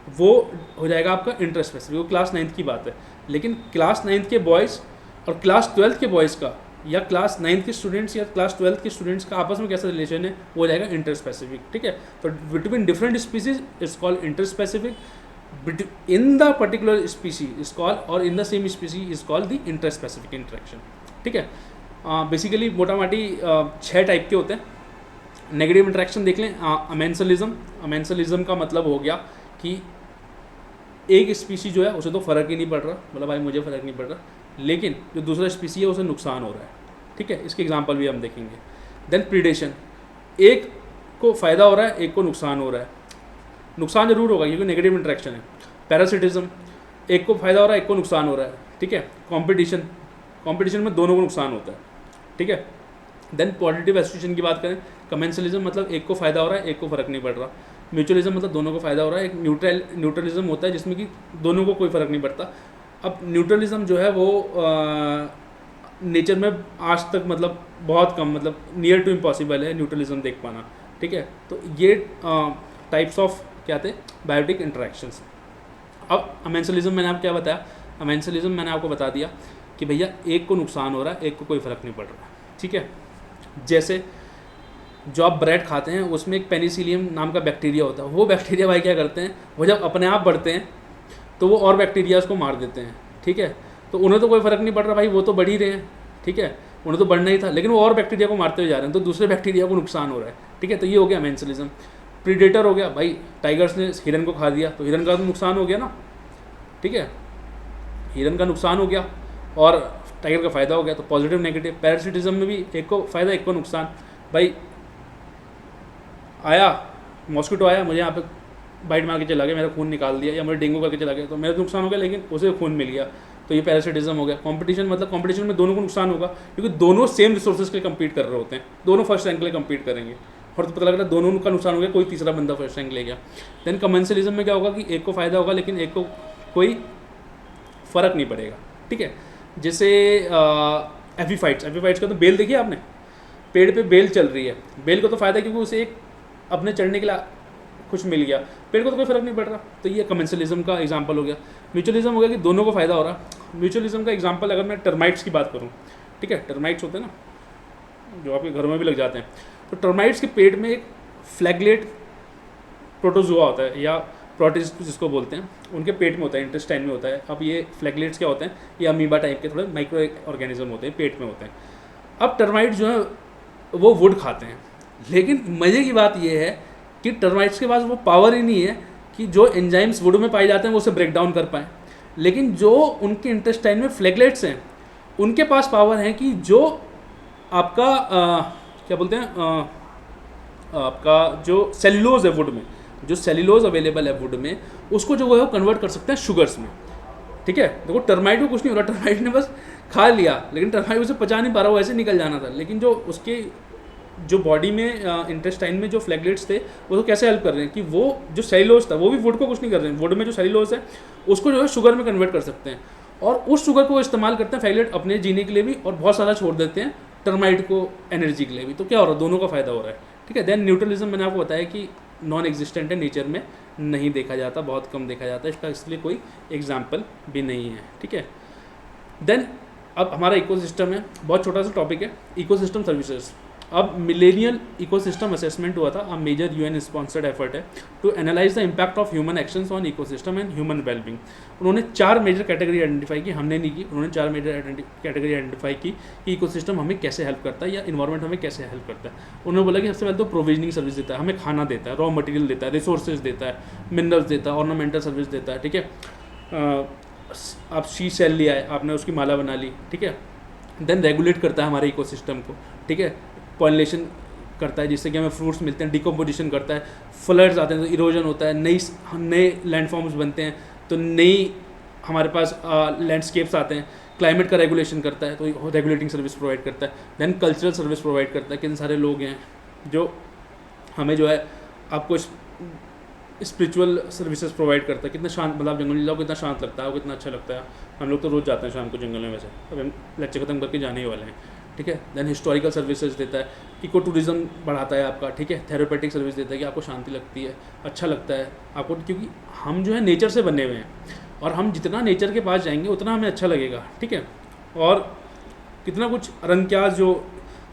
वो हो जाएगा आपका इंटर स्पेसिफिक, वो क्लास 9th की बात है। लेकिन क्लास 9th के बॉयज़ और क्लास 12th के बॉयज़ का, या क्लास 9th के स्टूडेंट्स या क्लास 12th के स्टूडेंट्स का आपस में कैसा रिलेशन है, वो हो जाएगा इंटर स्पेसिफिक, ठीक है। तो between different species is called inter specific, in the particular species is called, और in the same species is called the inter specific interaction, ठीक है। बेसिकली मोटा मोटी 6 टाइप के होते हैं। नेगेटिव इंटरेक्शन देख लें, अमेंसलिज्म। अमेंसलिज्म का मतलब हो गया कि एक स्पीसी जो है उसे तो फ़र्क ही नहीं पड़ रहा, मतलब भाई मुझे फ़र्क नहीं पड़ रहा, लेकिन जो दूसरा स्पीसी है उसे नुकसान हो रहा है, ठीक है। इसके एग्जांपल भी हम देखेंगे। देन प्रीडेशन, एक को फ़ायदा हो रहा है, एक को नुकसान हो रहा है। नुकसान जरूर होगा क्योंकि नेगेटिव इंटरेक्शन है। पैरासिटिज्म, एक को फ़ायदा हो रहा है, एक को नुकसान हो रहा है, ठीक है। कॉम्पिटिशन, कॉम्पिटिशन में दोनों को नुकसान होता है, ठीक है। देन पॉजिटिव एसोसिएशन की बात करें, कमेंसलिज्म मतलब एक को फ़ायदा हो रहा है, एक को फ़र्क नहीं पड़ रहा। म्यूचुअलिज्म मतलब दोनों को फ़ायदा हो रहा है। एक न्यूट्रलिज्म होता है जिसमें कि दोनों को कोई फ़र्क नहीं पड़ता। अब न्यूट्रलिज्म जो है वो नेचर में आज तक मतलब बहुत कम, मतलब नियर टू इम्पॉसिबल है न्यूट्रलिज्म देख पाना, ठीक है। तो ये टाइप्स ऑफ क्या थे, बायोटिक इंटरेक्शंस। अब अमेंसलिज्म मैंने आपको क्या बताया, अमेंसलिज्म मैंने आपको बता दिया कि भैया एक को नुकसान हो रहा है, एक को कोई फ़र्क नहीं पड़ रहा, ठीक है। जैसे जो आप ब्रेड खाते हैं उसमें एक पेनिसिलियम नाम का बैक्टीरिया होता है, वो बैक्टीरिया भाई क्या करते हैं, वो जब अपने आप बढ़ते हैं तो वो और बैक्टीरियाज को मार देते हैं, ठीक है। तो उन्हें तो कोई फ़र्क नहीं पड़ रहा, भाई वो तो बढ़ ही रहे हैं, ठीक है, उन्हें तो बढ़ना ही था, लेकिन वो और बैक्टीरिया को मारते हुए जा रहे हैं, तो दूसरे बैक्टीरिया को नुकसान हो रहा है, ठीक है। तो ये हो गया अमेंसलिज्म। प्रीडेटर हो गया, भाई टाइगर्स ने हिरन को खा दिया तो हिरन का तो नुकसान हो गया ना, ठीक है, हिरन का नुकसान हो गया और टाइगर का फ़ायदा हो गया, तो पॉजिटिव नेगेटिव। पैरासिटिज्म में भी एक को फ़ायदा एक को नुकसान, भाई आया मॉस्किटो आया, मुझे यहाँ पे बाइट मार के चला गया, मेरा खून निकाल दिया, या मुझे डेंगू करके चला गया, तो मेरा नुकसान हो गया लेकिन उसे खून मिल गया, तो ये पैरासिटिज्म हो गया। कंपटीशन मतलब कंपटीशन में दोनों को नुकसान होगा क्योंकि दोनों सेम रिसोर्सेज के लिए कम्पीट कर रहे होते हैं, दोनों फर्स्ट रैंक के लिए कम्पीट करेंगे, और तो पता लग रहा है दोनों का नुकसान हो गया, कोई तीसरा बंदा फर्स्ट रैंक ले गया। देन कमेंसलिज्म में क्या होगा कि एक को फ़ायदा होगा लेकिन एक को कोई फ़र्क नहीं पड़ेगा, ठीक है। जैसे एफीफाइट्स का तो बेल देखिए आपने, पेड़ पे बेल चल रही है, बेल को तो फ़ायदा क्योंकि उसे एक अपने चढ़ने के लिए कुछ मिल गया, पेड़ को तो कोई फ़र्क नहीं पड़ रहा, तो ये कमेंसलिज्म का एग्जांपल हो गया। म्यूचुअलिज्म हो गया कि दोनों को फ़ायदा हो रहा। म्यूचुअलिज्म का एग्जांपल अगर मैं टर्माइट्स की बात करूँ, ठीक है, टर्माइट्स होते हैं ना जो आपके घरों में भी लग जाते हैं, तो टर्माइट्स के पेट में एक फ्लैगलेट प्रोटोजोआ होता है या प्रोटिस्ट जिसको बोलते हैं, उनके पेट में होता है, इंटेस्टाइन में होता है। अब ये फ्लैगलेट्स क्या होते हैं, ये अमीबा टाइप के थोड़े माइक्रो ऑर्गेनिज्म होते हैं, पेट में होते हैं। अब टर्माइट जो है वो वुड खाते हैं, लेकिन मज़े की बात ये है कि टर्माइट्स के पास वो पावर ही नहीं है कि जो एंजाइम्स वुड में पाए जाते हैं वो उसे ब्रेक डाउन कर पाएँ, लेकिन जो उनके इंटेस्टाइन में फ्लैगलेट्स हैं उनके पास पावर है कि जो आपका क्या बोलते हैं आपका जो सेल्यूलोज है वुड में, जो सेल्यूलोज अवेलेबल है वुड में, उसको जो है वो कन्वर्ट कर सकते हैं शुगर्स में, ठीक है। देखो टर्माइट को कुछ नहीं हो रहा, टर्माइट ने बस खा लिया, लेकिन टर्माइट उसे पचा नहीं पा रहा, वो ऐसे निकल जाना था, लेकिन जो उसके जो बॉडी में इंटेस्टाइन में जो फ्लैगलेट्स थे वो तो कैसे हेल्प कर रहे हैं कि वो जो सेलुलोज था वो भी वुड को कुछ नहीं कर रहे हैं, वुड में जो सेलुलोज है उसको जो है शुगर में कन्वर्ट कर सकते हैं, और उस शुगर को वो इस्तेमाल करते हैं फ्लैगलेट अपने जीने के लिए भी, और बहुत सारा छोड़ देते हैं टर्माइट को एनर्जी के लिए भी। तो क्या हो रहा है, दोनों का फ़ायदा हो रहा है, ठीक है। देन न्यूट्रलिज्म मैंने आपको बताया कि नॉन एग्जिस्टेंट है, नेचर में नहीं देखा जाता, बहुत कम देखा जाता है, इसका इसलिए कोई एग्जाम्पल भी नहीं है, ठीक है। देन अब हमारा इकोसिस्टम है, बहुत छोटा सा टॉपिक है, इकोसिस्टम सर्विसेज। अब मिलेनियल इकोसिस्टम असेसमेंट हुआ था, अब मेजर यूएन स्पॉन्सर्ड एफर्ट है to analyse the impact of human actions on ecosystem and human wellbeing. उन्होंने 4 मेजर कैटेगरी आइडेंटिफाई की, हमने नहीं की, उन्होंने 4 मेजर कैटेगरी आइडेंटिफाई की कि इकोसिस्टम हमें कैसे हेल्प करता है या इन्वायरमेंट हमें कैसे हेल्प करता है। उन्होंने बोला कि सबसे पहले तो प्रोविजनिंग सर्विस देता है, हमें खाना देता है, रॉ मटेरियल देता है, रिसोर्सेज देता है, मिनरल्स देता है, ऑर्नामेंटल सर्विस देता है, ठीक है। आप शी सेल लिया है, आपने उसकी माला बना ली, ठीक है। देन रेगुलेट करता है हमारे इकोसिस्टम को, ठीक है, पॉलिनेशन करता है जिससे कि हमें फ्रूट्स मिलते हैं, डिकम्पोजिशन करता है, फ्लड्स आते हैं तो इरोजन होता है, नए लैंडफॉर्म्स बनते हैं, तो नई हमारे पास लैंडस्केप्स आते हैं, क्लाइमेट का रेगुलेशन करता है तो रेगुलेटिंग सर्विस प्रोवाइड करता है। देन कल्चरल सर्विस प्रोवाइड करता है, कितने सारे लोग हैं जो हमें जो है आपको स्पिरिचुअल सर्विसेज प्रोवाइड करता है, कितना शांत, मतलब जंगल में जाओ कितना शांत लगता है, वो कितना अच्छा लगता है। हम लोग तो रोज़ जाते हैं शाम को जंगल में, वैसे अब हम लेक्चर खत्म करके जाने ही वाले हैं, ठीक है। देन हिस्टोरिकल सर्विसेज देता है, इको टूरिज्म बढ़ाता है आपका, ठीक है। थेरेपेटिक सर्विस देता है कि आपको शांति लगती है, अच्छा लगता है आपको, क्योंकि हम जो है नेचर से बने हुए हैं, और हम जितना नेचर के पास जाएंगे उतना हमें अच्छा लगेगा, ठीक है। और कितना कुछ रंक्याज जो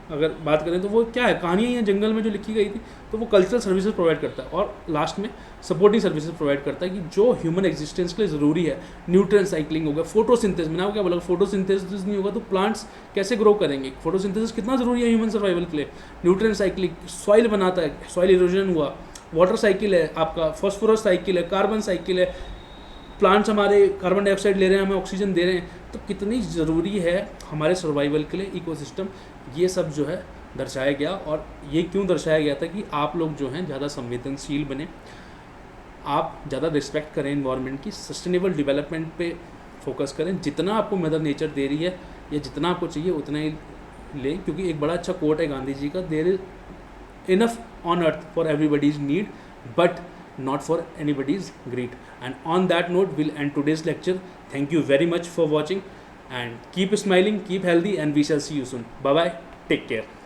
अगर बात करें तो वो क्या है, कहानियाँ हैं जंगल में जो लिखी गई थी, तो वो कल्चरल सर्विसेज प्रोवाइड करता है। और लास्ट में सपोर्टिंग सर्विसेज प्रोवाइड करता है कि जो ह्यूमन एग्जिस्टेंस के लिए ज़रूरी है, न्यूट्रिएंट साइक्लिंग होगा, फोटोसिंथेसिस, मैंने आपको क्या बोला, फोटोसिंथेसिस नहीं होगा तो प्लांट्स कैसे ग्रो करेंगे, फोटोसिंथेसिस कितना ज़रूरी है ह्यूमन सर्वाइवल के लिए, न्यूट्रिएंट साइक्लिंग, सॉइल बनाता है, सॉइल इरोजन हुआ, वाटर साइकिल है आपका, फॉस्फोरस साइकिल है, कार्बन साइकिल है, प्लांट्स हमारे कार्बन डाइऑक्साइड ले रहे हैं, हमें ऑक्सीजन दे रहे हैं, तो कितनी ज़रूरी है हमारे सर्वाइवल के लिए इकोसिस्टम, ये सब जो है दर्शाया गया। और ये क्यों दर्शाया गया था कि आप लोग जो हैं ज़्यादा संवेदनशील बने, आप ज़्यादा रिस्पेक्ट करें इन्वायरमेंट की, सस्टेनेबल डेवलपमेंट पे फोकस करें, जितना आपको मदर नेचर दे रही है या जितना आपको चाहिए उतना ही लें, क्योंकि एक बड़ा अच्छा कोट है गांधी जी का, there is enough on earth for everybody's need but not for anybody's greed. And on that note we'll end today's lecture. Thank you very much for watching and keep smiling, keep healthy, and we shall see you soon. Bye bye, take care.